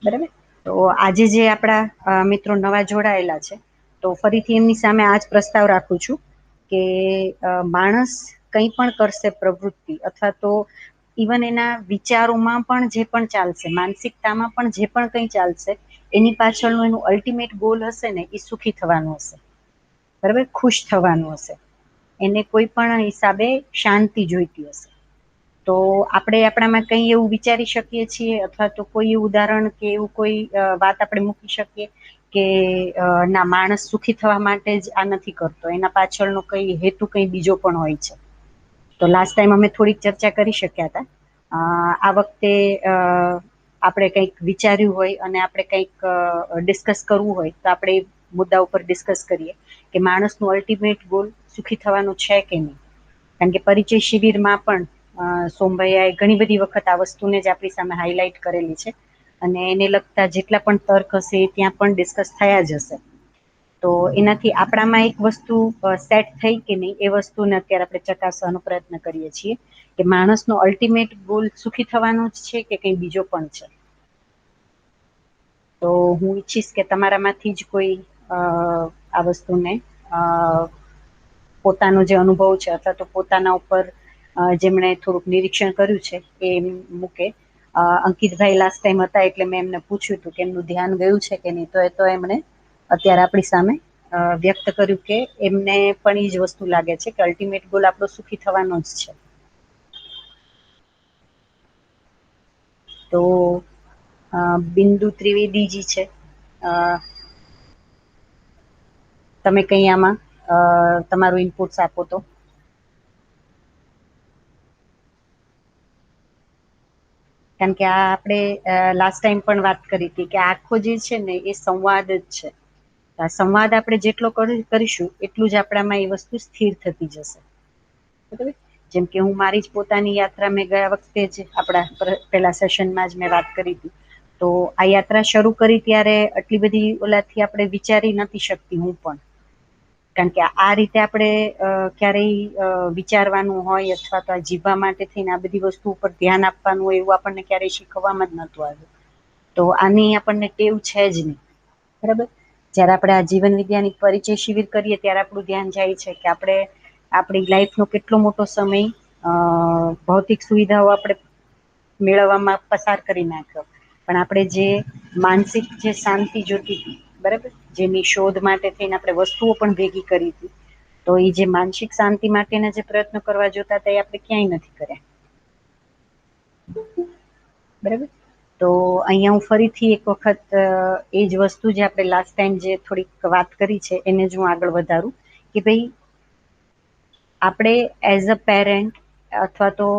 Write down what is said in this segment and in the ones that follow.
બરાબર. તો આજે જે આપણા મિત્રો નવા જોડાયેલા છે, તો ફરીથી એમની સામે આ જ પ્રસ્તાવ રાખું છું કે માણસ કંઈ પણ કરશે પ્રવૃત્તિ, અથવા તો ઇવન એના વિચારોમાં પણ જે પણ ચાલશે, માનસિકતામાં પણ જે પણ કંઈ ચાલશે, એની પાછળનું એનું અલ્ટિમેટ ગોલ હશે ને, એ સુખી થવાનું હશે. બરાબર, ખુશ થવાનું હશે. એને કોઈ પણ હિસાબે શાંતિ જોઈતી હશે. તો આપણે આપણામાં કંઈ એવું વિચારી શકીએ છીએ, અથવા તો કોઈ ઉદાહરણ કે એવું કોઈ વાત આપણે મૂકી શકીએ કે ના, માણસ સુખી થવા માટે જ આ નથી કરતો, એના પાછળનો કંઈ હેતુ કંઈ બીજો પણ હોય છે. તો લાસ્ટ ટાઈમ અમે થોડીક ચર્ચા કરી શક્યા હતા. આ વખતે આપણે કંઈક વિચાર્યું હોય અને આપણે કંઈક ડિસ્કસ કરવું હોય, તો આપણે એ મુદ્દા ઉપર ડિસ્કસ કરીએ કે માણસનું અલ્ટિમેટ ગોલ સુખી થવાનું છે કે નહીં. કારણ કે પરિચય શિબિરમાં પણ સોમભાઈએ ઘણી બધી વખત આ વસ્તુને જ આપણી સામે હાઈલાઈટ કરેલી છે, અને એને લગતા જેટલા પણ તર્ક હશે એ ત્યાં પણ ડિસ્કસ થયા જ હશે. તો એનાથી આપણામાં એક વસ્તુ સેટ થઈ કે નહીં, એ વસ્તુને અત્યારે આપણે ચકાસવાનો પ્રયત્ન કરીએ છીએ કે માણસનો અલ્ટિમેટ ગોલ સુખી થવાનો જ છે કે કંઈ બીજો પણ છે. તો હું ઈચ્છીશ કે તમારામાંથી જ કોઈ આ વસ્તુને પોતાનો જે અનુભવ છે, અથવા તો પોતાના ઉપર જેમણે થોડુંક નિરીક્ષણ કર્યું છે, એ મૂકે. અંકિતભાઈ લાસ્ટ ટાઈમ હતા એટલે મેં એમને પૂછ્યું હતું કે એમનું ધ્યાન ગયું છે કે નહીં, તો એ તો એમણે અત્યારે આપણી સામે વ્યક્ત કર્યું કે એમને પણ એ જ વસ્તુ લાગે છે કે અલ્ટિમેટ ગોલ આપણો સુખી થવાનો જ છે. તો બિંદુ ત્રિવેદીજી છે, તમે કંઈ આમાં તમારું ઇનપુટ્સ આપો તો. કારણ કે આ આપણે લાસ્ટ ટાઈમ પણ વાત કરી હતી કે આખો જે છે ને, એ સંવાદ જ છે. સંવાદ આપણે જેટલો કરીશું એટલું જ આપણામાં એ વસ્તુ સ્થિર થતી જશે. બરાબર. જેમ કે હું મારી જ પોતાની યાત્રા મેં ગયા વખતે જ આપણા પેલા સેશનમાં જ મેં વાત કરી હતી. તો આ યાત્રા શરૂ કરી ત્યારે આટલી બધી ઓલાથી આપણે વિચારી નથી શકતી હું પણ. કારણ કે આ રીતે આપણે ક્યારેય વિચારવાનું હોય, અથવા તો આ જીવવા માટે થઈને આ બધી વસ્તુ ઉપર ધ્યાન આપવાનું હોય, એવું આપણને ક્યારેય શીખવામાં જ નહોતું આવ્યું. તો આની આપણને ટેવ છે જ નહીં. બરાબર. જ્યારે આપણે આ જીવન વિજ્ઞાનિક પરિચય શિબિર કરીએ ત્યારે આપણું ધ્યાન જાય છે કે આપણે આપણી લાઈફનો કેટલો મોટો સમય ભૌતિક સુવિધાઓ આપણે મેળવવામાં પસાર કરી નાખ્યો. પણ આપણે જે માનસિક જે શાંતિ જોતી હતી, બરાબર, જેની શોધ માટે થઈને આપણે વસ્તુઓ પણ ભેગી કરી હતી, તો એ જે માનસિક શાંતિ માટેના જે પ્રયત્નો કરવા જોતા હતા, એ આપણે ક્યાંય નથી કર્યા. બરાબર. તો અહીંયા હું ફરીથી એક વખત એ જ વસ્તુ જે આપણે લાસ્ટ ટાઈમ જે થોડીક વાત કરી છે, એને જ હું આગળ વધારું કે ભાઈ, આપણે એઝ અ પેરેન્ટ, અથવા તો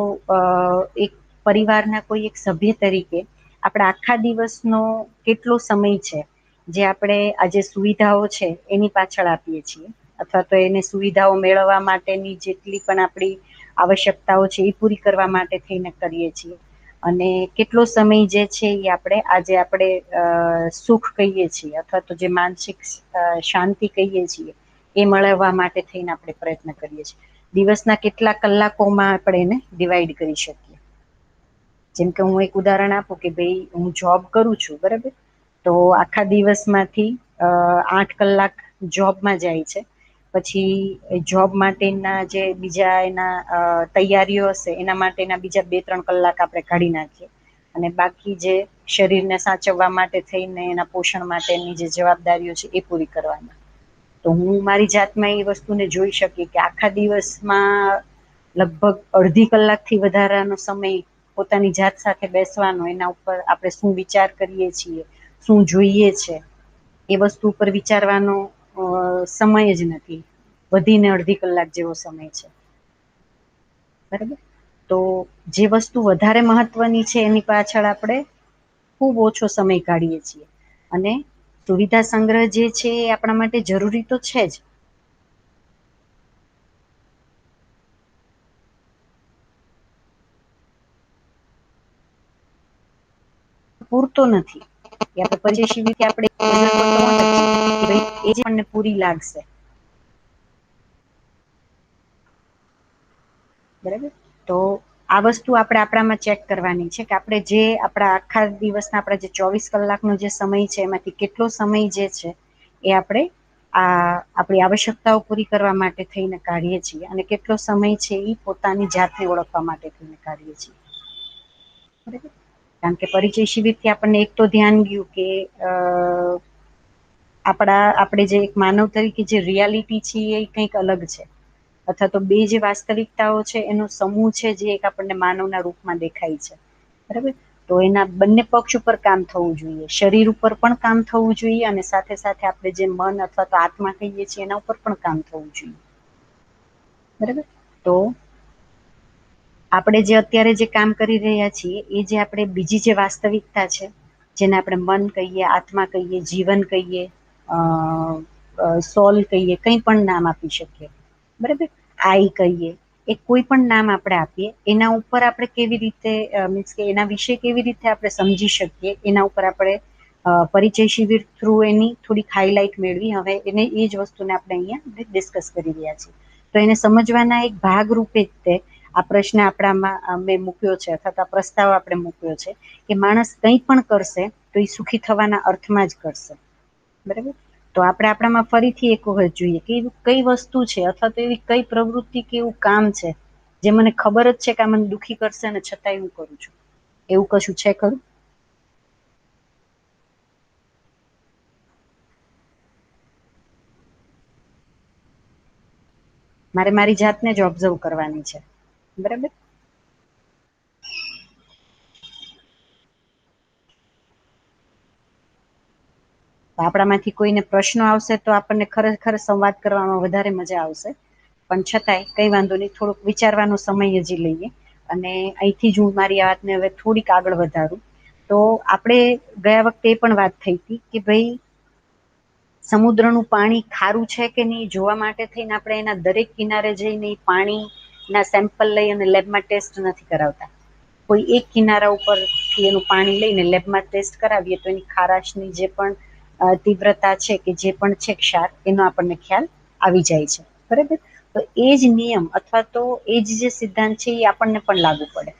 એક પરિવારના કોઈ એક સભ્ય તરીકે આપણા આખા દિવસનો કેટલો સમય છે જે આપણે આજે સુવિધાઓ છે એની પાછળ આપીએ છીએ, અથવા તો એને સુવિધાઓ મેળવવા માટેની જેટલી પણ આપણી આવશ્યકતાઓ છે એ પૂરી કરવા માટે થઈને કરીએ છીએ. અને કેટલો સમય જે છે એ આપણે સુખ કહીએ છીએ, અથવા તો જે માનસિક શાંતિ કહીએ છીએ, એ મળવવા માટે થઈને આપણે પ્રયત્ન કરીએ છીએ. દિવસના કેટલા કલાકોમાં આપણે એને ડિવાઈડ કરી શકીએ. જેમ કે હું એક ઉદાહરણ આપું કે ભાઈ, હું જોબ કરું છું, બરાબર. તો આખા દિવસમાંથી 8 કલાક જોબમાં જાય છે. પછી જોબ માટેના જે બીજા એના તૈયારીઓ હશે, એના માટેના બીજા 2-3 કલાક આપણે કાઢી નાખીએ. અને બાકી જે શરીરને સાચવવા માટે થઈને એના પોષણ માટેની જે જવાબદારીઓ છે, એ પૂરી કરવાની. તો હું મારી જાતમાં એ વસ્તુને જોઈ શકી કે આખા દિવસમાં લગભગ અડધી કલાકથી વધારાનો સમય પોતાની જાત સાથે બેસવાનો, એના ઉપર આપણે શું વિચાર કરીએ છીએ, શું જોઈએ છે, એ વસ્તુ ઉપર વિચારવાનો સમય જ નથી. વધીને અડધી કલાક જેવો સમય છે. બરાબર. તો જે વસ્તુ વધારે મહત્વની છે એની પાછળ આપણે ખૂબ ઓછો સમય કાઢીએ છીએ. અને સુવિધા સંગ્રહ જે છે એ આપણા માટે જરૂરી તો છે જ, પૂરતો નથી. આપણે પરિચય શિબિરથી આપણે એ જ આપણને પૂરી લાગશે. બરાબર. તો આ વસ્તુ આપણે આપણામાં ચેક કરવાની છે કે આપણે જે આપણા આખા દિવસના આપણા જે 24 કલાકનો જે સમય છે એમાંથી કેટલો સમય જે છે એ આપણે આપણી આવશ્યકતાઓ પૂરી કરવા માટે થઈને કાઢીએ છીએ અને કેટલો સમય છે એ પોતાની જાતને ઓળખવા માટે થઈને કાઢીએ છીએ. બરાબર. કારણ કે પરિચય શિબિરથી આપણને એક તો ધ્યાન ગયું કે આપણે જે એક માનવ તરીકે જે રિયાલિટી છે એ કંઈક અલગ છે, અથવા તો બે જે વાસ્તવિકતાઓ છે એનો સમૂહ છે જે એક આપણને માનવના રૂપમાં દેખાય છે. બરાબર. તો એના બંને પક્ષ ઉપર કામ થવું જોઈએ. શરીર ઉપર પણ કામ થવું જોઈએ અને સાથે સાથે આપણે જે મન અથવા તો આત્મા કહીએ છીએ એના ઉપર પણ કામ થવું જોઈએ. બરાબર. તો આપણે જે અત્યારે જે કામ કરી રહ્યા છીએ એ જે આપણે બીજી જે વાસ્તવિકતા છે જેને આપણે મન કહીએ, આત્મા કહીએ, જીવન કહીએ, સોલ કહીએ, કંઈ પણ નામ આપી શકીએ. બરાબર. આઈ કહીએ, એ કોઈ પણ નામ આપણે આપીએ એના ઉપર આપણે કેવી રીતે મીન્સ કે એના વિશે કેવી રીતે આપણે સમજી શકીએ એના ઉપર આપણે પરિચય શિબિર થ્રુ એની થોડીક હાઈલાઈટ મેળવી હવે એને એ જ વસ્તુને આપણે અહીંયા ડિસ્કસ કરી રહ્યા છીએ. તો એને સમજવાના એક ભાગ રૂપે જ તે આ પ્રશ્ન આપણામાં મેં મૂક્યો છે અથવા તો આ પ્રસ્તાવ આપણે મૂક્યો છે કે માણસ કંઈ પણ કરશે તો એ સુખી થવાના અર્થમાં જ કરશે. બરાબર. તો આપણે આપણામાં ફરીથી એક વખત જોઈએ કે એવી કઈ વસ્તુ છે અથવા તો એવી કઈ પ્રવૃત્તિ કે એવું કામ છે જે મને ખબર જ છે કે આ મને દુઃખી કરશે અને છતાંય હું કરું છું. એવું કશું છે ખરું? મારે મારી જાતને જ ઓબ્ઝર્વ કરવાની છે. બરાબર. તો આપણામાંથી કોઈને પ્રશ્નો આવશે તો આપણને ખરેખર સંવાદ કરવામાં વધારે મજા આવશે. પણ છતાંય કંઈ વાંધો નહીં, થોડુંક વિચારવાનો સમય હજી લઈએ અને અહીંથી જ હું મારી વાતને હવે થોડીક આગળ વધારું. તો આપણે ગયા વખતે એ પણ વાત થઈ હતી કે ભાઈ સમુદ્રનું પાણી ખારું છે કે નહીં જોવા માટે થઈને આપણે એના દરેક કિનારે જઈને પાણીના સેમ્પલ લઈ અને લેબમાં ટેસ્ટ નથી કરાવતા. કોઈ એક કિનારા ઉપરથી એનું પાણી લઈને લેબમાં ટેસ્ટ કરાવીએ તો એની ખારાશની જે પણ તીવ્રતા છે કે જે પણ છે ક્ષાર એનો આપણને ખ્યાલ આવી જાય છે. બરાબર. તો એ જ નિયમ અથવા તો એ જ જે સિદ્ધાંત છે એ આપણને પણ લાગુ પડે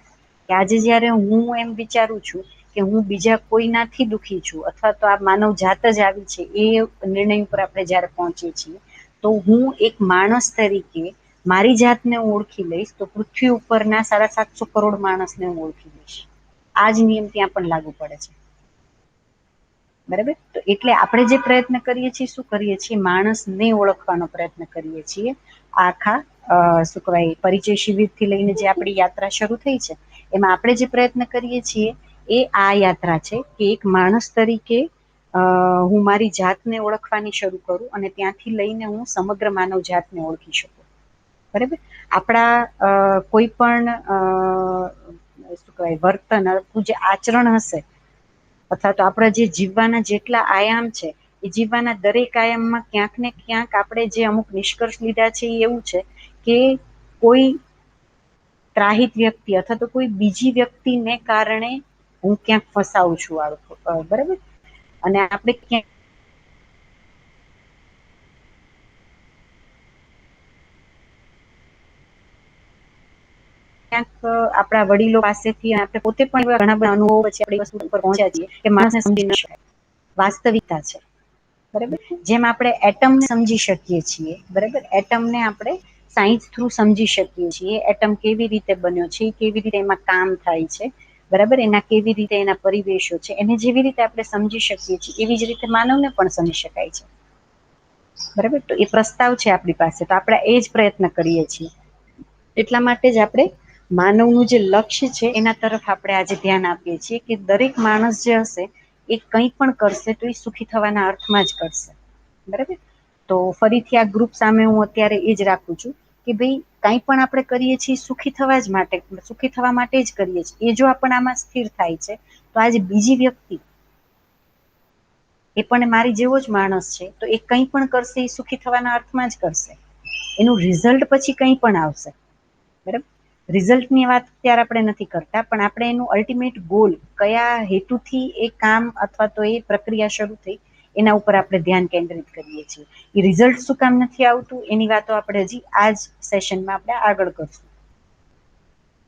કે આજે જ્યારે હું એમ વિચારું છું કે હું બીજા કોઈનાથી દુઃખી છું અથવા તો આ માનવ જાત જ આવી છે એ નિર્ણય ઉપર આપણે જ્યારે પહોંચીએ છીએ તો હું એક માણસ તરીકે મારી જાતને હું ઓળખી લઈશ તો પૃથ્વી ઉપરના 750 કરોડ માણસને હું ઓળખી લઈશ. આ જ નિયમ ત્યાં પણ લાગુ પડે છે. બરાબર. તો એટલે આપણે જે પ્રયત્ન કરીએ છીએ શું કરીએ છીએ માણસને ઓળખવાનો પ્રયત્ન કરીએ છીએ. આખા શું કહેવાય પરિચય શિબિરથી લઈને જે આપણી યાત્રા શરૂ થઈ છે એમાં આપણે જે પ્રયત્ન કરીએ છીએ એ આ યાત્રા છે કે એક માણસ તરીકે હું મારી જાતને ઓળખવાની શરૂ કરું અને ત્યાંથી લઈને હું સમગ્ર માનવ જાતને ઓળખી શકું. બરાબર. આપણા કોઈ પણ શું કહેવાય વર્તન જે આચરણ હશે અથવા તો આપણા જે જીવવાના જેટલા આયામ છે એ જીવવાના દરેક આયામમાં ક્યાંક ને ક્યાંક આપણે જે અમુક નિષ્કર્ષ લીધા છે એ એવું છે કે કોઈ ત્રાહિત વ્યક્તિ અથવા તો કોઈ બીજી વ્યક્તિને કારણે હું ક્યાંક ફસાવું છું. બરાબર. અને આપણે ક્યાંક ક્યાંક આપણા વડીલો પાસેથી આપણે પોતે પણ ઘણા બધા અનુભવો પછી આપણી વસ્તુ પર પહોંચ્યા છીએ કે માણસને સમજી ન શકાય. વાસ્તવિકતા છે. બરાબર. જેમ આપણે એટમને સમજી શકીએ છીએ. બરાબર. એટમને આપણે સાયન્સ થ્રુ સમજી શકીએ છીએ. એટમ કેવી રીતે બન્યો છે, કેવી રીતે એમાં કામ થાય છે. બરાબર. એના કેવી રીતે એના પરિવેશો છે એને જેવી રીતે આપણે સમજી શકીએ છીએ એવી જ રીતે માનવને પણ સમજી શકાય છે. બરાબર. તો એ પ્રસ્તાવ છે આપણી પાસે તો આપણે એ જ પ્રયત્ન કરીએ છીએ. એટલા માટે જ આપણે માનવનું જે લક્ષ્ય છે એના તરફ આપણે આજે ધ્યાન આપીએ છીએ કે દરેક માણસ જે હશે એ કંઈ પણ કરશે તો એ સુખી થવાના અર્થમાં જ કરશે. બરાબર. તો ફરીથી આ ગ્રુપ સામે હું અત્યારે એ જ રાખું છું કે ભાઈ કંઈ પણ આપણે કરીએ છીએ સુખી થવા જ માટે, સુખી થવા માટે જ કરીએ છીએ. એ જો આપણ આમાં સ્થિર થાય છે તો આજે બીજી વ્યક્તિ એ પણ મારી જેવો જ માણસ છે તો એ કંઈ પણ કરશે એ સુખી થવાના અર્થમાં જ કરશે. એનું રિઝલ્ટ પછી કંઈ પણ આવશે. બરાબર. રિઝલ્ટની વાત અત્યારે આપણે નથી કરતા પણ આપણે એનું અલ્ટિમેટ ગોલ કયા હેતુથી એ કામ અથવા તો એ પ્રક્રિયા શરૂ થઈ એના ઉપર આપણે ધ્યાન કેન્દ્રિત કરીએ છીએ. એ રિઝલ્ટ શું કામ નથી આવતું એની વાતો આપણે હજી આ જ સેશનમાં આપણે આગળ કરશું.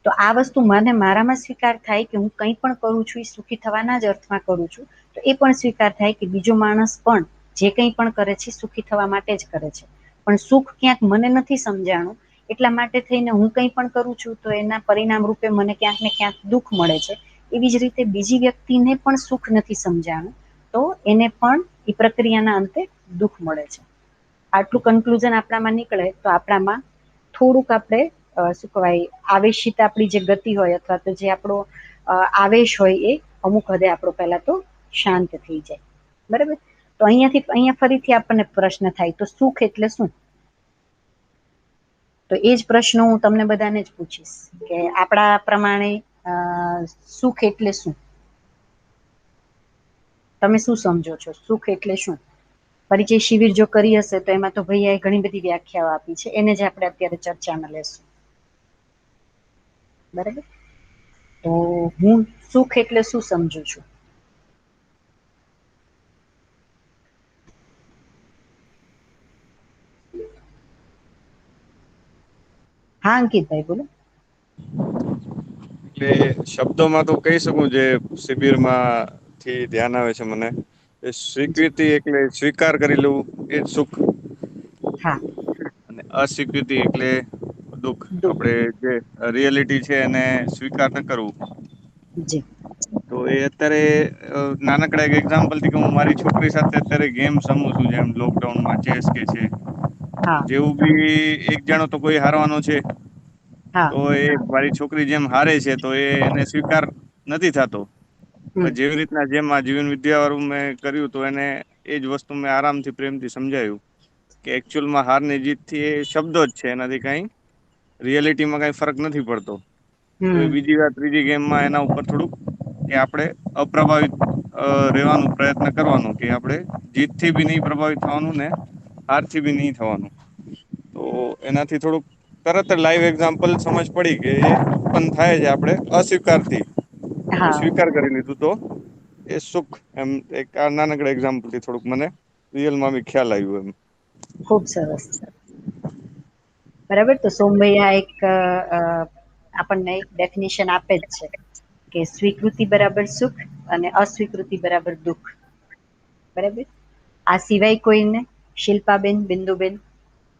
તો આ વસ્તુ મને મારામાં સ્વીકાર થાય કે હું કંઈ પણ કરું છું એ સુખી થવાના જ અર્થમાં કરું છું, તો એ પણ સ્વીકાર થાય કે બીજો માણસ પણ જે કંઈ પણ કરે છે સુખી થવા માટે જ કરે છે, પણ સુખ ક્યાંક મને નથી સમજાણું એટલા માટે થઈને હું કંઈ પણ કરું છું તો એના પરિણામ રૂપે મને ક્યાંક ને ક્યાંક દુઃખ મળે છે. એવી જ રીતે બીજી વ્યક્તિને પણ સુખ નથી સમજાણું તો એને પણ એ પ્રક્રિયાના અંતે દુઃખ મળે છે. આટલું કન્ક્લુઝન આપણામાં નીકળે તો આપણામાં થોડુંક આપણે શું કહેવાય આવેશિત આપણી જે ગતિ હોય અથવા તો જે આપણો આવેશ હોય એ અમુક હદે આપણો પહેલા તો શાંત થઈ જાય. બરાબર. તો અહીંયા ફરીથી આપણને પ્રશ્ન થાય તો સુખ એટલે શું? તો એ જ પ્રશ્ન હું તમને બધાને જ પૂછીશ કે આપણા પ્રમાણે સુખ એટલે શું? તમે શું સમજો છો? સુખ એટલે શું? પરિચય શિબિર જો કરી હશે તો એમાં તો ભૈયાએ ઘણી બધી વ્યાખ્યાઓ આપી છે, એને જ આપણે અત્યારે ચર્ચામાં લેશું. બરાબર. તો હું સુખ એટલે શું સમજુ છું? હા અંકિતભાઈ બોલો. એટલે શબ્દોમાં તો કહી શકું, જે શિબિરમાં થી ધ્યાન આવે છે મને, એ જી સ્વીકૃતિ એટલે સ્વીકાર કરી લેવું એ સુખ. હા. અને અસ્વીકૃતિ એટલે દુઃખ. આપણે જે રિયાલિટી છે એને સ્વીકાર ન કરવું. જી. તો એ અત્યારે નાનકડા એક એક્ઝામ્પલ થી કે હું મારી છોકરી સાથે અત્યારે ગેમ સમું છું, જેમ લોકડાઉનમાં ચેસ કે છે. હા જેવું બી એક જણો તો કોઈ હારવાનો છે, હા તો એ મારી છોકરી જેમ હારે છે તો એ એને સ્વીકાર નથી થતો. હમ જેવી રીતના જેમ આ જીવન વિદ્યા વાળું મેં કર્યું તો એને એજ વસ્તુ મેં આરામથી પ્રેમથી સમજાયું કે એકચુઅલમાં હાર ની જીત થી એ શબ્દો જ છે, એનાથી કઈ રિયાલિટીમાં કઈ ફરક નથી પડતો. તો એ હમ બીજી વાર ત્રીજી ગેમમાં એના ઉપર થોડુંક કે આપણે અપ્રભાવિત રહેેવાનો પ્રયત્ન કરવાનો, કે આપણે જીત થી બી નહી પ્રભાવિત થવાનું ને હારથી બી નહી થવાનું. તો એનાથી થોડુંક તરત લાઈવ એક્ઝામ્પલ સમજ પડી કે એ ઉત્પન્ન થાય છે આપણે અસ્વીકારથી. અને હા સ્વીકાર કરી લીધું તો એ સુખ. એમ એક નાનકડા એક્ઝામ્પલ થી થોડુંક મને રિયલમાં બી ખ્યાલ આવ્યું એમ. ખુબ સરસ. બરાબર. તો સોમભાઈ આ એક આપણને એક ડેફિનેશન આપે જ છે કે સ્વીકૃતિ બરાબર સુખ અને અસ્વીકૃતિ બરાબર દુઃખ. બરાબર. આ સિવાય કોઈને? શિલ્પાબેન, બિંદુબેન,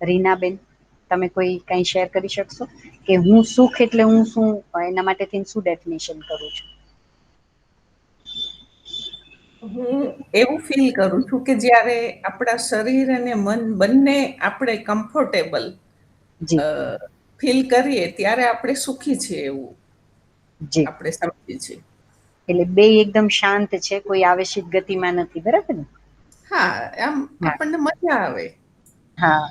રીનાબેન, તમે કોઈ કઈ શેર કરી શકશો કે હું સુખ એટલે હું શું, એના માટે શું ડેફિનેશન કરું છું? હું એવું ફીલ કરું છું કે જ્યારે આપણા શરીર અને મન બંને આપણે કમ્ફર્ટેબલ જી ફીલ કરીએ ત્યારે આપણે સુખી છીએ એવું જી. આપણે સમજીએ છીએ. એટલે બે એકદમ શાંત છે, કોઈ આવેશિત ગતિમાં નથી. બરાબર ને? હા, આમ હા આપણને મજા આવે. હા.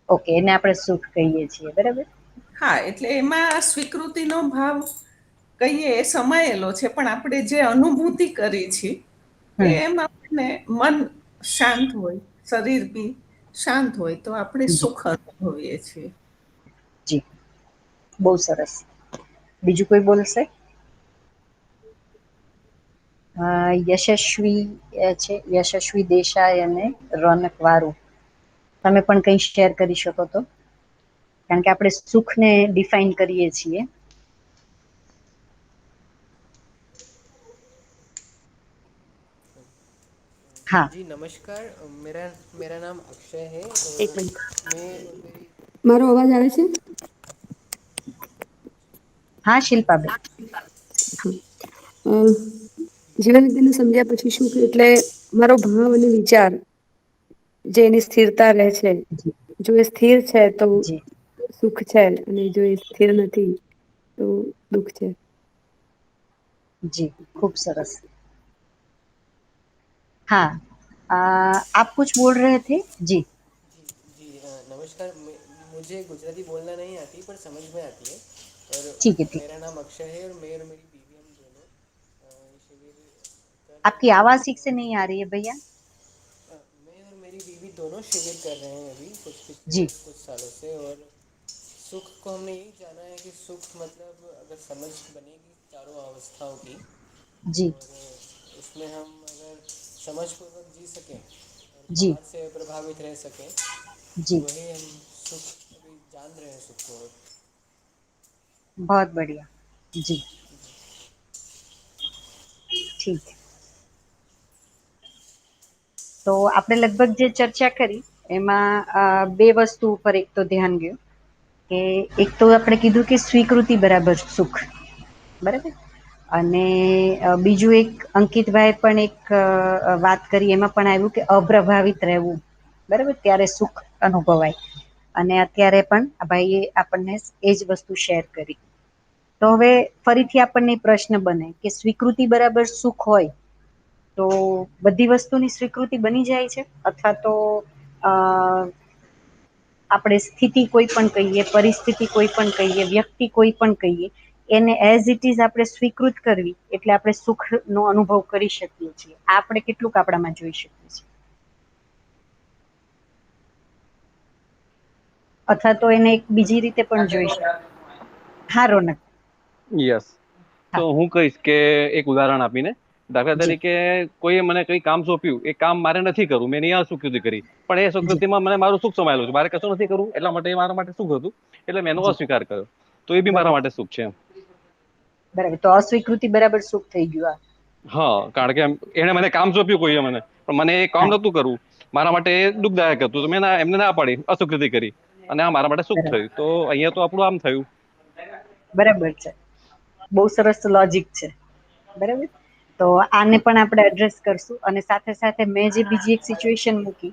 ઓકે, એને આપણે સુખ કહીએ છીએ. બરાબર. હા, એટલે એમાં સ્વીકૃતિનો ભાવ કહીએ એ સમાયેલો છે, પણ આપણે જે અનુભૂતિ કરી છે હમ એમ આપણને મન શાંત હોય, શરીર બી શાંત હોય તો આપણે જી સુખ અનુભવીએ છીએ. જી. બહુ સરસ. બીજું કોઈ બોલશે? યશસ્વી છે, યશસ્વી દેસાઈ અને રોનક વારું. તમે પણ કઈ શેર કરી શકો તો, કારણ કે આપણે સુખને ડિફાઈન કરીએ છીએ. હા जी नमस्कार, मेरा मेरा नाम अक्षय है એક और મિનિટ. मैं મારો અવાજ આવે છે? હા શિલ્પાબેન. જીવન વિદ્યાને સમજ્યા પછી શું એટલે મારો ભાવ અને વિચાર જે એની સ્થિરતા રહે છે, જી જો એ સ્થિર છે તો જી સુખ છે, અને જો એ સ્થિર નથી તો દુઃખ છે. જી ખૂબ સરસ. हाँ आप कुछ बोल रहे थे जी. जी नमस्कार, मुझे गुजराती बोलना नहीं आती पर समझ में आती है। और ठीक है ठीक. मेरा नाम अक्षय है और मैं और मेरी बीवी हम दोनों शिविर कर रहे आपकी हैं आवाज ठीक से और नहीं आ रही है भैया. मैं और मेरी बीवी दोनों शिविर कर रहे हैं अभी पिछले जी कुछ सालों से। और सुख को हमने यही जाना है कि सुख मतलब अगर समझ बनेगी चारों अवस्थाओं की, जी और उसमें हम अगर समझपूर्वक जी सकें और जी बाहर से प्रभावित रह सकें, जी वही हम सुख अभी जान रहे हैं सुख को। बहुत बढ़िया जी, ठीक. તો આપણે લગભગ જે ચર્ચા કરી એમાં બે વસ્તુ ઉપર એક તો ધ્યાન ગયું કે એક તો આપણે કીધું કે સ્વીકૃતિ બરાબર સુખ, બરાબર. અને બીજું એક અંકિતભાઈ પણ એક વાત કરી, એમાં પણ આવ્યું કે અપ્રભાવિત રહેવું, બરાબર, ત્યારે સુખ અનુભવાય. અને અત્યારે પણ આ ભાઈએ આપણને એ જ વસ્તુ શેર કરી. તો હવે ફરીથી આપણને પ્રશ્ન બને કે સ્વીકૃતિ બરાબર સુખ હોય તો બધી વસ્તુની સ્વીકૃતિ બની જાય છે, અથવા તો આપણે સ્થિતિ કોઈ પણ કહીએ, પરિસ્થિતિ કોઈ પણ કહીએ, વ્યક્તિ કોઈ પણ કહીએ, એને એઝ ઇટ ઇઝ આપણે સ્વીકૃત કરવી એટલે આપણે સુખનો અનુભવ કરી શકીએ છીએ. આ આપણે કેટલુંક આપણામાં જોઈ શકીએ છીએ. અથવા તો એને એક બીજી રીતે પણ જોઈ શકીએ. હા રોનક. યસ. તો હા હું કહીશ કે એક ઉદાહરણ આપીને, દાખલા જી તરીકે કોઈએ મને કઈ કામ સોંપ્યું, એ કામ મારે નથી કરવું, મેં એની અસ્વીકૃતિ કરી, પણ એ જી સ્વીકૃતિમાં મને મારું સુખ સમાયેલું છે, મારે કશું નથી કરવું, એટલા માટે એ મારા માટે સુખ હતું, એટલે મેં એનો જી અસ્વીકાર કર્યો, તો એ બી મારા બરાબર માટે સુખ છે. બરાબર, તો અસ્વીકૃતિ બરાબર સુખ થઈ ગયું. હા, કારણ કે એને મને કામ સોંપ્યું કોઈએ મને, પણ મને એ કામ હા નતું કરવું, મારા માટે એ દુઃખદાયક હતું, તો મેં એમને ના પાડી, અસ્વીકૃતિ કરી, અને આ મારા માટે સુખ બરાબર થયું. તો અહીંયા તો આપણું આમ થયું. બરાબર છે, બહુ સરસ લોજિક છે, બરાબર. તો આને પણ આપણે એડ્રેસ કરશું, અને સાથે સાથે મેં જે બીજી એક સિચ્યુએશન મૂકી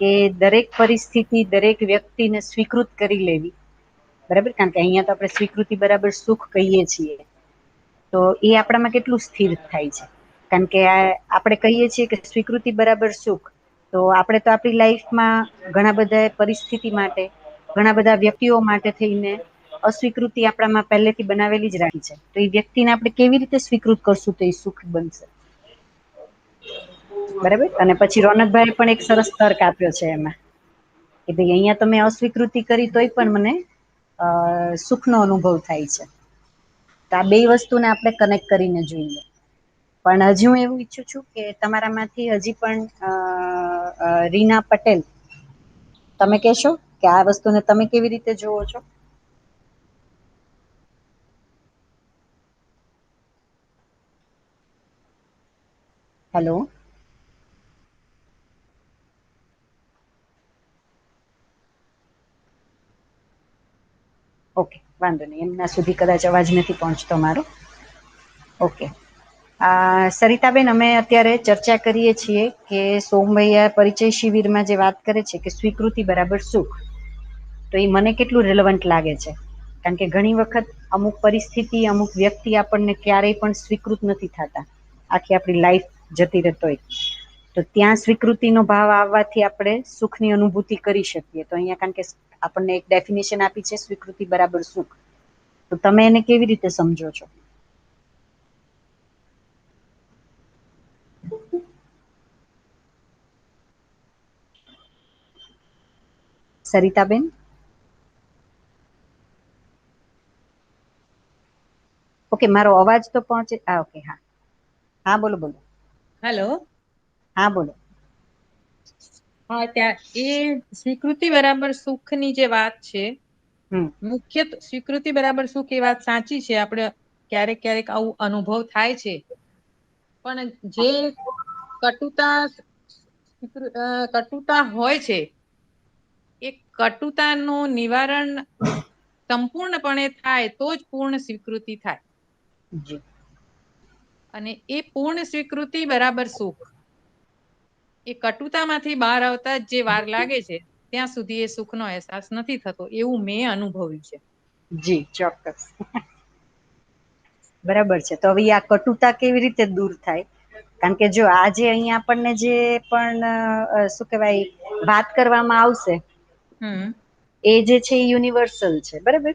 કે દરેક પરિસ્થિતિ, દરેક વ્યક્તિને સ્વીકૃત કરી લેવી, બરાબર, કારણ કે અહીંયા તો આપણે સ્વીકૃતિ બરાબર સુખ કહીએ છીએ, તો એ આપણામાં કેટલું સ્થિર થાય છે. કારણ કે આપણે કહીએ છીએ કે સ્વીકૃતિ બરાબર સુખ, તો આપણે તો આપણી લાઈફમાં ઘણા બધા પરિસ્થિતિ માટે, ઘણા બધા વ્યક્તિઓ માટે થઈને અસ્વીકૃતિ આપણામાં પહેલેથી બનાવેલી જ રાખી છે. તો એ વ્યક્તિને આપણે કેવી રીતે સ્વીકૃત કરશું તો એ સુખ બનશે, બરાબર. અને પછી રોનકભાઈ પણ એક સરસ તર્ક આપ્યો છે એમાં કે ભાઈ અહીંયા તમે અસ્વીકૃતિ કરી તોય પણ મને સુખનો અનુભવ થાય છે. તો આ બે વસ્તુને આપણે કનેક્ટ કરીને જોઈએ. પણ હજી હું એવું ઈચ્છું છું કે તમારામાંથી હજી પણ રીના પટેલ, તમે કહેશો કે આ વસ્તુને તમે કેવી રીતે જોવો છો? હેલો. ઓકે, વાંધો નહીં, એમના સુધી કદાચ અવાજ નથી પહોંચતો મારો. ઓકે. સરિતાબેન, અમે અત્યારે ચર્ચા કરીએ છીએ કે સોમવૈયા પરિચય શિબિરમાં જે વાત કરે છે કે સ્વીકૃતિ બરાબર સુખ, તો એ મને કેટલું રિલેવન્ટ લાગે છે. કારણ કે ઘણી વખત અમુક પરિસ્થિતિ, અમુક વ્યક્તિ આપણને ક્યારેય પણ સ્વીકૃત નથી થતા, આખી આપણી લાઈફ જતી રહેતોય, તો ત્યાં સ્વીકૃતિનો ભાવ આવવાથી આપણે સુખની અનુભૂતિ કરી શકીએ. તો અહીંયા કારણ કે આપણને એક ડેફિનેશન આપી છે સ્વીકૃતિ બરાબર સુખ, તો તમે એને કેવી રીતે સમજો છો? સરિતાબેન. ઓકે, મારો અવાજ તો પહોંચે? ઓકે, હા હા, બોલો બોલો. હેલો. હા બોલો. હા, ત્યાં એ સ્વીકૃતિ બરાબર સુખની જે વાત છે, મુખ્ય સ્વીકૃતિ બરાબર સુખ, એ વાત સાચી છે. આપણે ક્યારેક ક્યારેક આવું અનુભવ થાય છે, પણ જે કટુતા હોય છે, એ કટુતાનું નિવારણ સંપૂર્ણપણે થાય તો જ પૂર્ણ સ્વીકૃતિ થાય. જી. અને એ પૂર્ણ સ્વીકૃતિ બરાબર સુખ, એ કટુતામાંથી બહાર આવતા જે વાર લાગે છે, ત્યાં સુધી એ સુખનો અહેસાસ નથી થતો, એવું મેં અનુભવ્યું છે. જી, ચોક્કસ. બરાબર છે. તો હવે આ કટુતા કેવી રીતે દૂર થાય? કારણ કે જો આજે અહીંયા આપણને જે પણ શું કહેવાય વાત કરવામાં આવશે, એ જે છે એ યુનિવર્સલ છે, બરાબર.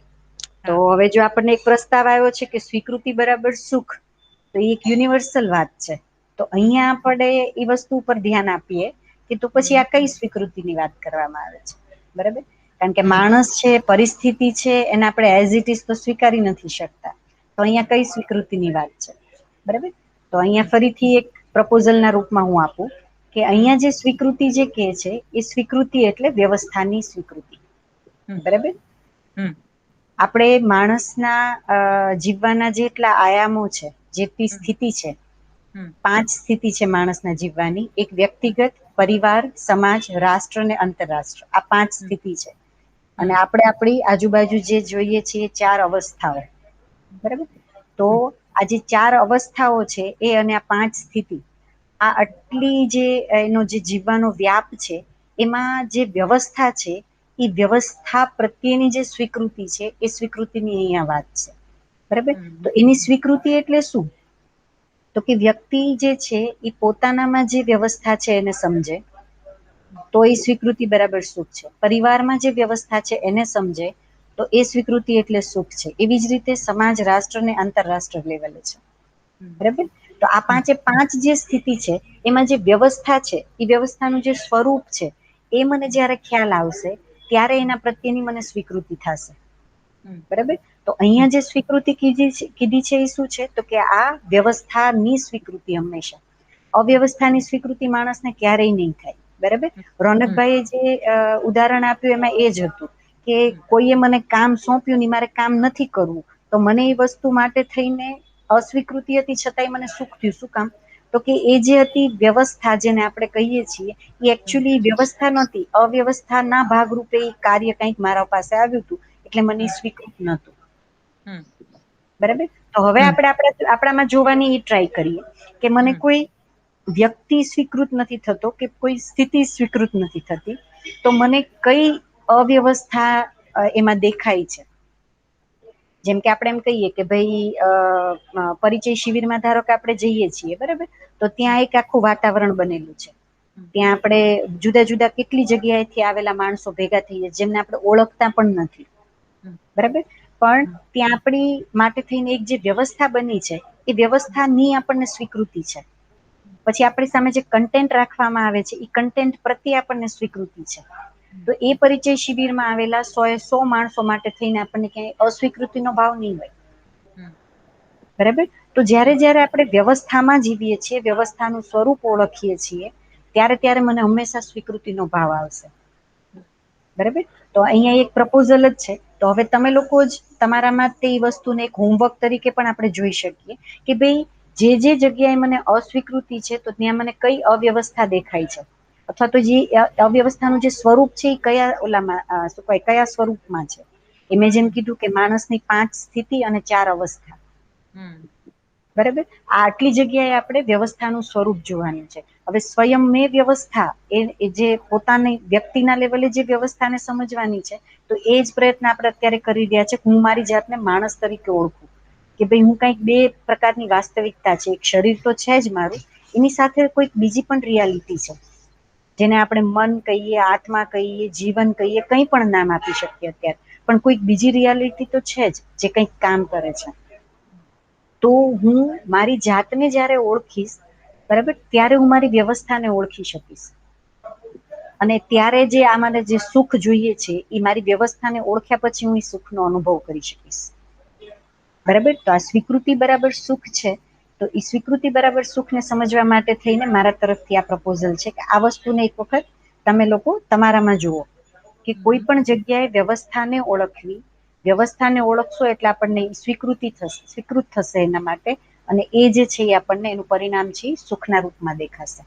તો હા. હવે જો આપણને એક પ્રસ્તાવ આવ્યો છે કે સ્વીકૃતિ બરાબર સુખ, તો એ એક યુનિવર્સલ વાત છે. તો અહીંયા આપણે એ વસ્તુ ઉપર ધ્યાન આપીએ કે તો પછી આ કઈ સ્વીકૃતિની વાત કરવામાં આવે છે, બરાબર. કારણ કે માણસ છે, પરિસ્થિતિ છે, એને આપણે એઝ ઇટ ઇઝ તો સ્વીકારી નથી શકતા. તો અહીંયા કઈ સ્વીકૃતિની વાત છે, બરાબર. તો અહીંયા ફરીથી એક પ્રપોઝલના રૂપમાં હું આપું કે અહીંયા જે સ્વીકૃતિ જે કહે છે, એ સ્વીકૃતિ એટલે વ્યવસ્થાની સ્વીકૃતિ, બરાબર. આપણે માણસના જીવવાના જેટલા આયામો છે, જેટલી સ્થિતિ છે, 5 સ્થિતિ છે માણસના જીવવાની. એક વ્યક્તિગત, પરિવાર, સમાજ, રાષ્ટ્ર અને આંતરરાષ્ટ્ર. આ 5 સ્થિતિ છે. અને આપણે આપણી આજુબાજુ જે જોઈએ છીએ 4 અવસ્થાઓ, બરાબર. તો આ જે 4 અવસ્થાઓ છે એ અને આ 5 સ્થિતિ, આ આટલી જે એનો જે જીવવાનો વ્યાપ છે, એમાં જે વ્યવસ્થા છે એ વ્યવસ્થા પ્રત્યેની જે સ્વીકૃતિ છે એ સ્વીકૃતિની અહીંયા વાત છે, બરાબર. તો એની સ્વીકૃતિ એટલે શું? તો કે વ્યક્તિ જે છે એ પોતાનામાં જે વ્યવસ્થા છે એને સમજે તો એ સ્વીકૃતિ બરાબર સુખ છે. પરિવારમાં જે વ્યવસ્થા છે એને સમજે તો એ સ્વીકૃતિ એટલે સુખ છે. એવી જ રીતે સમાજ, રાષ્ટ્ર અને આંતરરાષ્ટ્ર લેવલે છે, બરાબર. તો આ 5 જે સ્થિતિ છે એમાં જે વ્યવસ્થા છે એ વ્યવસ્થાનું જે સ્વરૂપ છે એ મને જ્યારે ખ્યાલ આવશે ત્યારે એના પ્રત્યેની મને સ્વીકૃતિ થશે, બરાબર. તો અહીંયા જે સ્વીકૃતિ કીધી છે એ શું છે? તો કે આ વ્યવસ્થાની સ્વીકૃતિ. હંમેશા અવ્યવસ્થાની સ્વીકૃતિ માણસને ક્યારેય નહીં થાય, બરાબર. રોનકભાઈએ જે ઉદાહરણ આપ્યું એમાં એ જ હતું કે કોઈએ મને કામ સોંપ્યું ને મારે કામ નથી કરવું, તો મને એ વસ્તુ માટે થઈને અસ્વીકૃતિ હતી, છતાંય મને સુખ થયું. શું કામ? તો કે એ જે હતી વ્યવસ્થા, જેને આપણે કહીએ છીએ, એ એકચ્યુઅલી વ્યવસ્થા નહોતી. અવ્યવસ્થાના ભાગરૂપે એ કાર્ય કંઈક મારા પાસે આવ્યું હતું એટલે મને સ્વીકૃત નહોતું, બરાબર. તો હવે આપણે આપણામાં જોવાની એ ટ્રાય કરીએ કે મને કોઈ વ્યક્તિ સ્વીકૃત નથી થતો કે કોઈ સ્થિતિ સ્વીકૃત નથી થતી, તો મને કઈ અવ્યવસ્થા એમાં દેખાય છે. જેમ કે આપણે એમ કહીએ કે ભાઈ પરિચય શિબિરમાં ધારો કે આપણે જઈએ છીએ, બરાબર. તો ત્યાં એક આખું વાતાવરણ બનેલું છે. ત્યાં આપણે જુદા જુદા કેટલી જગ્યાએથી આવેલા માણસો ભેગા થઈએ જેમને આપણે ઓળખતા પણ નથી, બરાબર. પણ ત્યાં આપણી માટે થઈને એક જે વ્યવસ્થા બની છે એ વ્યવસ્થાની આપણને સ્વીકૃતિ છે. પછી આપણી સામે જે કન્ટેન્ટ રાખવામાં આવે છે એ કન્ટેન્ટ પ્રત્યે આપણને સ્વીકૃતિ છે. તો એ પરિચય શિબિરમાં આવેલા 100 માણસો માટે થઈને આપણને ક્યાંય અસ્વીકૃતિનો ભાવ નહીં હોય, બરાબર. તો જ્યારે જ્યારે આપણે વ્યવસ્થામાં જીવીએ છીએ, વ્યવસ્થાનું સ્વરૂપ ઓળખીએ છીએ, ત્યારે મને હંમેશા સ્વીકૃતિનો ભાવ આવશે, બરાબર. તો અહીંયા એક પ્રપોઝલ જ છે. તો હવે તમે લોકો જ તમારામાં તે વસ્તુને એક હોમવર્ક તરીકે પણ આપણે જોઈ શકીએ કે ભાઈ જે જગ્યાએ મને અસ્વીકૃતિ છે તો ત્યાં મને કઈ અવ્યવસ્થા દેખાય છે, અથવા તો જે અવ્યવસ્થાનું જે સ્વરૂપ છે એ કયા સ્વરૂપમાં છે. મેં જેમ કીધું કે માણસની 5 સ્થિતિ અને 4 અવસ્થા, બરાબર. આટલી જગ્યાએ આપણે વ્યવસ્થાનું સ્વરૂપ જોવાનું છે. હવે સ્વયં મેં વ્યવસ્થા એ જે પોતાની વ્યક્તિના લેવલે જે વ્યવસ્થાને સમજવાની છે, તો એ જ પ્રયત્ન આપણે અત્યારે કરી રહ્યા છે. હું મારી જાતને માણસ તરીકે ઓળખું કે ભાઈ હું કંઈક 2 પ્રકારની વાસ્તવિકતા છે. એક શરીર તો છે જ મારું, એની સાથે કોઈક બીજી પણ રિયાલિટી છે જેને આપણે મન કહીએ, આત્મા કહીએ, જીવન કહીએ, કંઈ પણ નામ આપી શકીએ અત્યારે. પણ કોઈક બીજી રિયાલિટી તો છે જ જે કંઈક કામ કરે છે. તો હું મારી જાતને જ્યારે ઓળખીશ, બરાબર, ત્યારે હું મારી વ્યવસ્થાને ઓળખી શકીશ. અને ત્યારે જે આમાં જે સુખ જોઈએ છે એ મારી વ્યવસ્થાને ઓળખ્યા પછી હું એ સુખનો અનુભવ કરી શકીશ, બરાબર. તો આ સ્વીકૃતિ બરાબર સુખ છે. તો એ સ્વીકૃતિ બરાબર સુખને સમજવા માટે થઈને મારા તરફથી આ પ્રપોઝલ છે કે આ વસ્તુને એક વખત તમે લોકો તમારામાં જુઓ કે કોઈ પણ જગ્યાએ વ્યવસ્થાને ઓળખવી. વ્યવસ્થાને ઓળખશો એટલે આપણને સ્વીકૃત થશે એના માટે, અને એ જે છે એ આપણને એનું પરિણામ છે સુખના રૂપમાં દેખાશે,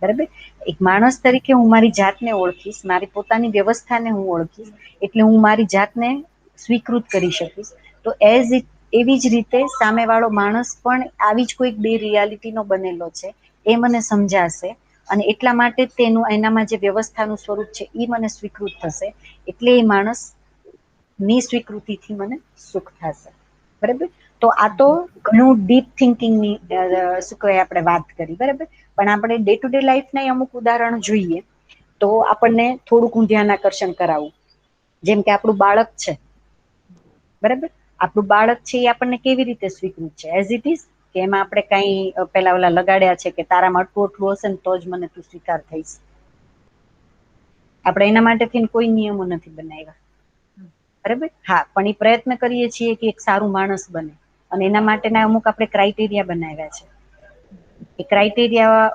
બરાબર. એક માણસ તરીકે હું મારી જાતને ઓળખીશ, મારી પોતાની વ્યવસ્થાને હું ઓળખીશ, એટલે હું મારી જાતને સ્વીકૃત કરી શકીશ. તો એવી જ રીતે સામેવાળો માણસ પણ આવી જ કોઈક 2 રિયાલિટીનો બનેલો છે એ મને સમજાશે, અને એટલા માટે તેનું એનામાં જે વ્યવસ્થાનું સ્વરૂપ છે એ મને સ્વીકૃત થશે. એટલે એ માણસ ની સ્વીકૃતિથી મને સુખ થશે, બરાબર. તો આ તો ઘણું ડીપ થિંકિંગની શું કહેવાય આપણે વાત કરી, બરાબર. પણ આપણે ડે ટુ ડે લાઈફના અમુક ઉદાહરણ જોઈએ તો આપણને થોડુંક હું ધ્યાન આકર્ષણ કરાવું. જેમ કે આપણું બાળક છે, બરાબર. આપણું બાળક છે એ આપણને કેવી રીતે સ્વીકૃત છે? એઝ ઇટ ઇઝ, કે એમાં આપણે કઈ પેલા ઓલા લગાડ્યા છે કે તારામાં આટલું હશે ને તો જ મને તું સ્વીકાર થઈશ. આપણે એના માટે થઈને કોઈ નિયમો નથી બનાવ્યા, બરાબર. હા, પણ એ પ્રયત્ન કરીએ છીએ કે એક સારું માણસ બને, અને એના માટેના અમુક આપણે ક્રાઇટેરિયા બનાવ્યા છે. એ ક્રાઇટેરિયા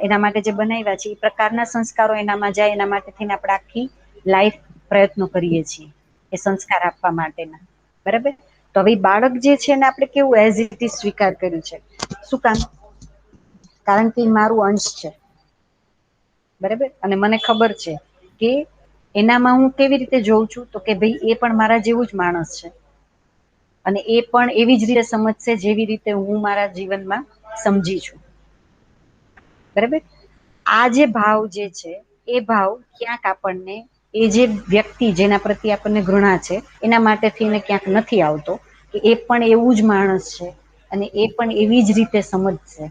એના માટે જે બનાવ્યા છે એ પ્રકારના સંસ્કારો એનામાં જાય, એના માટે થઈને આપણે આખી લાઈફ પ્રયત્નો કરીએ છીએ. એ સંસ્કાર આપવા માટેના. બરાબર. તો હવે બાળક જે છે ને આપણે કેવું એઝ ઇટ ઇઝ સ્વીકાર કર્યું છે. શું કામ? કારણ કે મારું અંશ છે. બરાબર. અને મને ખબર છે કે એનામાં હું કેવી રીતે જોઉં છું, તો કે ભાઈ એ પણ મારા જેવું જ માણસ છે અને એ પણ એવી જ રીતે સમજશે જેવી રીતે હું મારા જીવનમાં સમજી છું. બરાબર. આ જે ભાવ જે છે એ ભાવ ક્યાંક આપણને એ જે વ્યક્તિ જેના પ્રત્યે આપણને ઘૃણા છે એના માટે થઈને ક્યાંક નથી આવતો, કે એ પણ એવું જ માણસ છે અને એ પણ એવી જ રીતે સમજશે.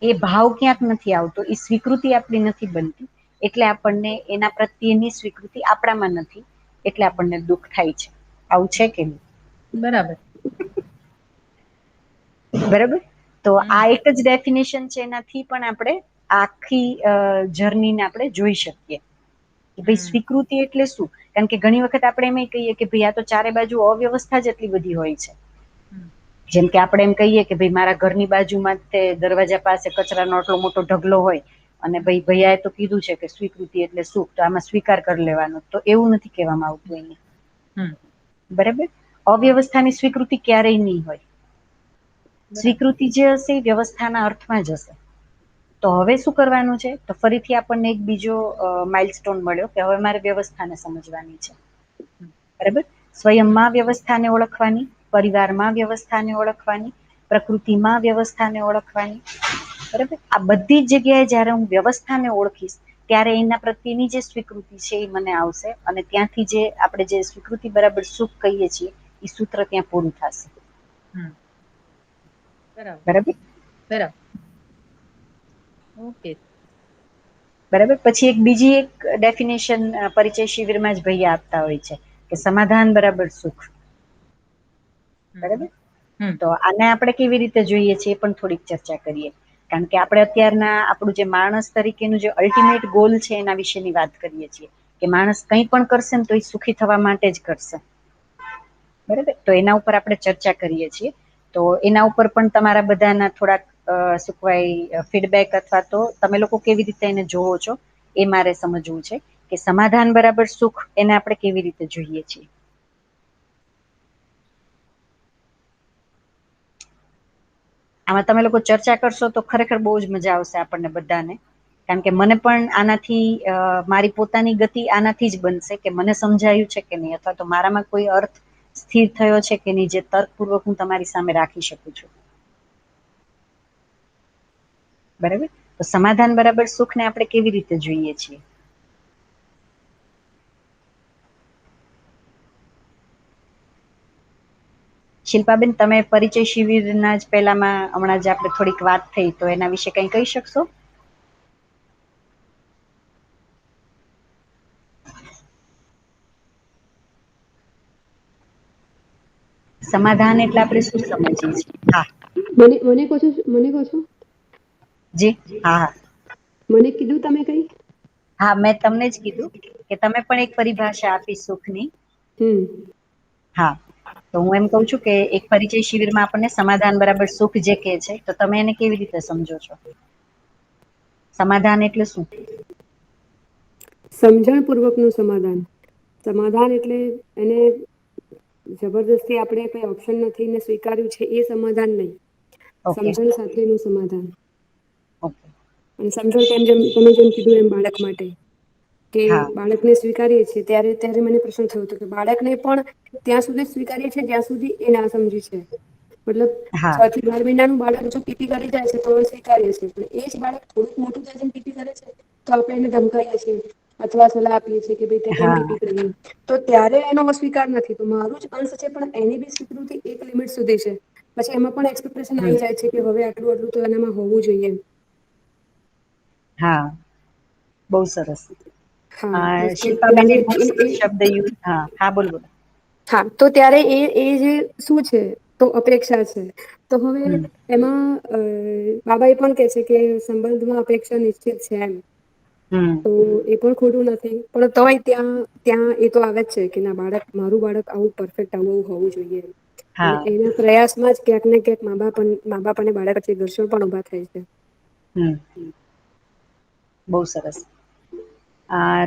એ ભાવ ક્યાંક નથી આવતો, એ સ્વીકૃતિ આપણી નથી બનતી, એટલે આપણને એના પ્રત્યેની સ્વીકૃતિ આપણામાં નથી, એટલે આપણને દુઃખ થાય છે. આવું છે કે નહીં? બરાબર. બરાબર. તો આ એક જ ડેફિનેશન છે, એનાથી પણ આપણે આખી જર્નીને આપણે જોઈ શકીએ કે ભાઈ સ્વીકૃતિ એટલે શું. કારણ કે ઘણી વખત આપણે એમ કહીએ કે ભાઈ આ તો ચારે બાજુ અવ્યવસ્થા જ એટલી બધી હોય છે. જેમ કે આપણે એમ કહીએ કે ભાઈ મારા ઘરની બાજુમાં તે દરવાજા પાસે કચરાનો આટલો મોટો ઢગલો હોય અને ભાઈ ભૈયાએ તો કીધું છે કે સ્વીકૃતિ એટલે સુખ, તો આમાં સ્વીકાર કરી લેવાનો. તો એવું નથી કહેવામાં આવતું અહીંયા. બરાબર. અવ્યવસ્થાની સ્વીકૃતિ ક્યારેય નહીં હોય. સ્વીકૃતિ જે હશે એ વ્યવસ્થાના અર્થમાં જ હશે. તો હવે શું કરવાનું છે, તો ફરીથી આપણને એક બીજો માઇલસ્ટોન મળ્યો કે હવે મારે વ્યવસ્થાને સમજવાની છે. બરાબર. સ્વયંમાં વ્યવસ્થાને ઓળખવાની, પરિવારમાં વ્યવસ્થાને ઓળખવાની, પ્રકૃતિમાં વ્યવસ્થાને ઓળખવાની. બરાબર. આ બધી જ જગ્યાએ જ્યારે હું વ્યવસ્થાને ઓળખીશ ત્યારે એના પ્રત્યેની જે સ્વીકૃતિ છે એ મને આવશે અને ત્યાંથી જે આપણે જે સ્વીકૃતિ બરાબર સુખ કહીએ છીએ એ સૂત્ર ત્યાં પૂરું થશે. બરાબર. બરાબર. ઓકે. બરાબર. પછી એક બીજી એક ડેફિનેશન પરિચય શિબિરમાં જ ભૈયા આપતા હોય છે કે સમાધાન બરાબર સુખ. બરાબર. તો આને આપણે કેવી રીતે જોઈએ છીએ એ પણ થોડીક ચર્ચા કરીએ. કારણ કે આપણે અત્યારના આપણું જે માણસ તરીકેનું જે અલ્ટિમેટ ગોલ છે એના વિશેની વાત કરીએ છીએ કે માણસ કંઈ પણ કરશે ને તો એ સુખી થવા માટે જ કરશે. બરાબર. તો એના ઉપર આપણે ચર્ચા કરીએ છીએ. તો એના ઉપર પણ તમારા બધાના થોડાક સુખવાય ફીડબેક અથવા તો તમે લોકો કેવી રીતે એને જોવો છો એ મારે સમજવું છે કે સમાધાન બરાબર સુખ એને આપણે કેવી રીતે જોઈએ છીએ. આમાં તમે લોકો ચર્ચા કરશો તો ખરેખર બહુ જ મજા આવશે આપણને બધાને. કારણ કે મને પણ આનાથી મારી પોતાની ગતિ આનાથી જ બનશે કે મને સમજાયું છે કે નહીં, અથવા તો મારામાં કોઈ અર્થ સ્થિર થયો છે કે નહીં, જે તર્કપૂર્વક હું તમારી સામે રાખી શકું છું. બરાબર. તો સમાધાન બરાબર સુખને આપણે કેવી રીતે જોઈએ છીએ? શિલ્પાબેન, તમે પરિચય શિબિરના જ પહેલામાં હમણાં જ આપણે થોડીક વાત થઈ, તો એના વિશે કંઈ કહી શકશો? સમાધાન એટલે આપણે શું સમજીએ છીએ? હા, મને કહો છો, મને કહો છો? જી. હા હા. મને કીધું તમે કઈ? હા, મેં તમને જ કીધું કે તમે પણ એક પરિભાષા આપી સુખની. હા, તો હું એમ કઉ છું કે એક પરિચય શિબિરમાં આપણને સમાધાન બરાબર સુખ જે કહે છે, તો તમે એને કેવી રીતે સમજો છો? સમાધાન એટલે શું? સમજણ પૂર્વકનું સમાધાન. સમાધાન એટલે એને જબરદસ્તી આપણે કઈ ઓપ્શન નથી ને સ્વીકાર્યું છે એ સમાધાન નહીં. ઓકે. સમજણ સાથેનું સમાધાન. ઓકે. અને સમજણ તેમ જેમ તમે જેમ કીધું એમ બાળક માટે કે હા બાળકને સ્વીકારીએ છીએ ત્યારે મને પ્રશ્ન થયો હતો કે બાળકને પણ ત્યાં સુધી સ્વીકારીએ છીએ જ્યાં સુધી એ ના સમજી છે. મતલબ હા 6 થી 12 મહિનાનું બાળક જો પીપી કરી જાય છે તો સ્વીકારીએ છીએ, પણ એ જ બાળક થોડુંક મોટું થાય છે પીપી કરે છે તો આપણે એને ધમકાઈએ છીએ અથવા સલાહ આપીએ છીએ કે ભાઈ તે કેમ હા પીપી કરી. તો ત્યારે એનો અસ્વીકાર નથી, તો મારું જ અંશ છે પણ એની બી સ્વીકૃતિ એક લિમિટ સુધી છે. પછી એમાં પણ એક્સપેક્ટેશન આવી જાય છે કે હવે આટલું આટલું તો એનામાં હોવું જોઈએ. હા, બહુ સરસ. હા બસ તો શિલ્પાબેન ત્યારે બહુ સરસ શબ્દ યુઝ. હા હા, બોલ બોલ. હા, તો ત્યારે એ જે શું છે તો અપેક્ષા છે. તો હવે હમ એમાં બાબા એ પણ કે છે કે સંબંધમાં અપેક્ષા નિશ્ચિત છે એમ. હમ તો એ પણ ખોટું નથી, પણ તોય ત્યાં એ તો આવે જ છે કે ના બાળક મારું બાળક આવું પરફેક્ટ આવું હોવું જોઈએ. અને હા એના પ્રયાસમાં જ ક્યાંક ને ક્યાંક મા બાપ અને બાળક વચ્ચે ઘર્ષણ પણ ઉભા થાય છે. હમ, બહુ સરસ.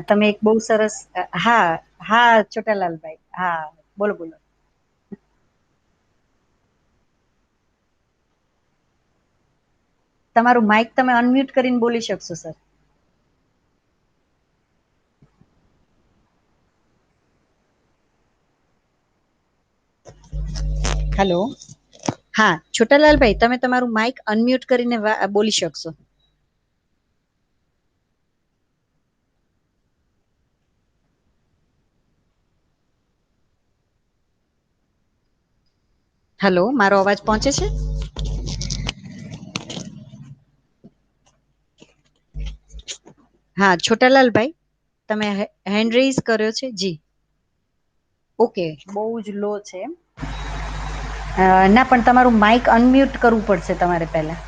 તમે એક બહુ સરસ હા હા છોટાલાલભાઈ હા બોલો બોલો. તમારું માઇક તમે અનમ્યુટ કરીને બોલી શકશો સર. હેલો હા છોટાલાલભાઈ તમે તમારું માઇક અનમ્યુટ કરીને બોલી શકશો. હેલો મારો અવાજ પહોંચે છે? હા છોટાલાલભાઈ તમે હેન્ડ રેઇઝ કર્યો છે જી. ઓકે બહુ જ લો છે. ના પણ તમારું માઇક અનમ્યુટ કરવું પડશે તમારે પહેલા.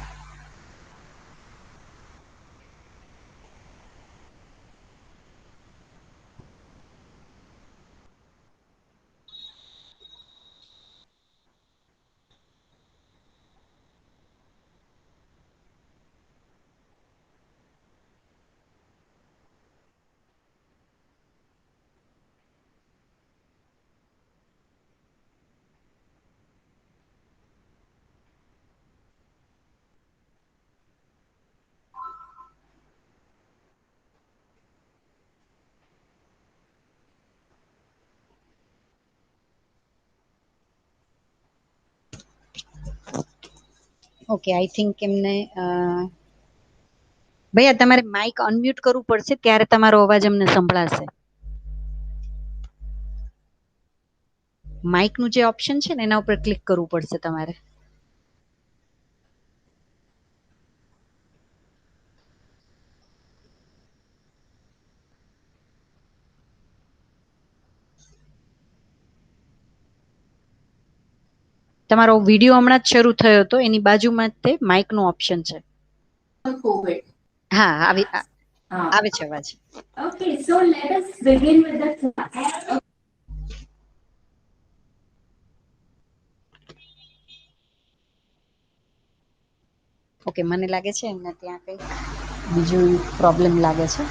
ઓકે આઈ થિંક એમને ભૈયા તમારે માઇક અનમ્યુટ કરવું પડશે ત્યારે તમારો અવાજ અમને સંભળાશે. માઇકનું જે ઓપ્શન છે ને એના ઉપર ક્લિક કરવું પડશે તમારે. તમારો વિડીયો હમણાં જ શરૂ થયો હતો એની બાજુમાં તે માઇક નો ઓપ્શન છે. હા આવે છે અવાજ. Okay, so let us begin with the class. Okay મને લાગે છે એમને ત્યાં કંઈક બીજું પ્રોબ્લેમ લાગે છે.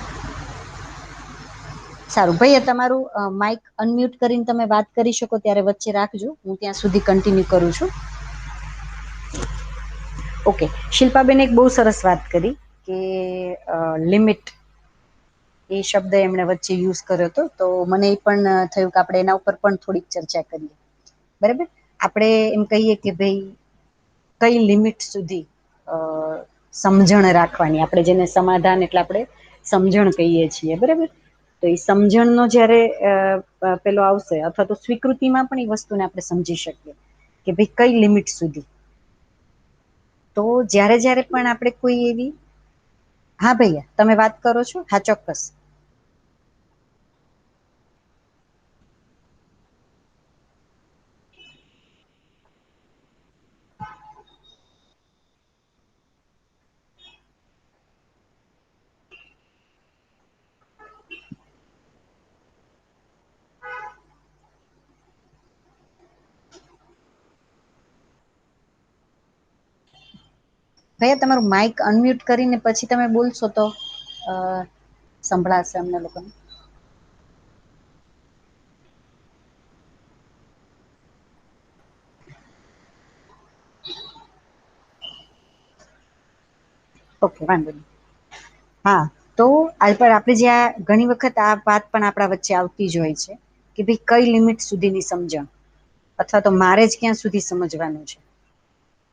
સારું ભૈયા તમારું માઇક અનમ્યુટ કરીને તમે વાત કરી શકો ત્યારે વચ્ચે રાખજો હું ત્યાં સુધી કન્ટિન્યુ કરું છું. ઓકે શિલ્પાબેન એક બહુ સરસ વાત કરી કે લિમિટ એ શબ્દ એમણે વચ્ચે યુઝ કર્યો હતો તો મને એ પણ થયું કે આપણે એના ઉપર પણ થોડીક ચર્ચા કરીએ. બરાબર આપણે એમ કહીએ કે ભાઈ કઈ લિમિટ સુધી સમજણ રાખવાની આપણે જેને સમાધાન એટલે આપણે સમજણ કહીએ છીએ બરાબર. તો એ સમજણનો જયારે પેલો આવશે અથવા તો સ્વીકૃતિમાં પણ એ વસ્તુને આપણે સમજી શકીએ કે ભાઈ કઈ લિમિટ સુધી. તો જ્યારે જ્યારે પણ આપણે કોઈ એવી હા ભૈયા તમે વાત કરો છો હા ચોક્કસ. ભૈયા તમારું માઇક અનમ્યુટ કરીને પછી તમે બોલશો તો સંભળાશે અમને લોકોને. ઓકે વાંધો નહીં. હા તો આપણે જ્યાં ઘણી વખત આ વાત પણ આપણા વચ્ચે આવતી જ હોય છે કે ભાઈ કઈ લિમિટ સુધીની સમજણ અથવા તો મારે જ ક્યાં સુધી સમજવાનું છે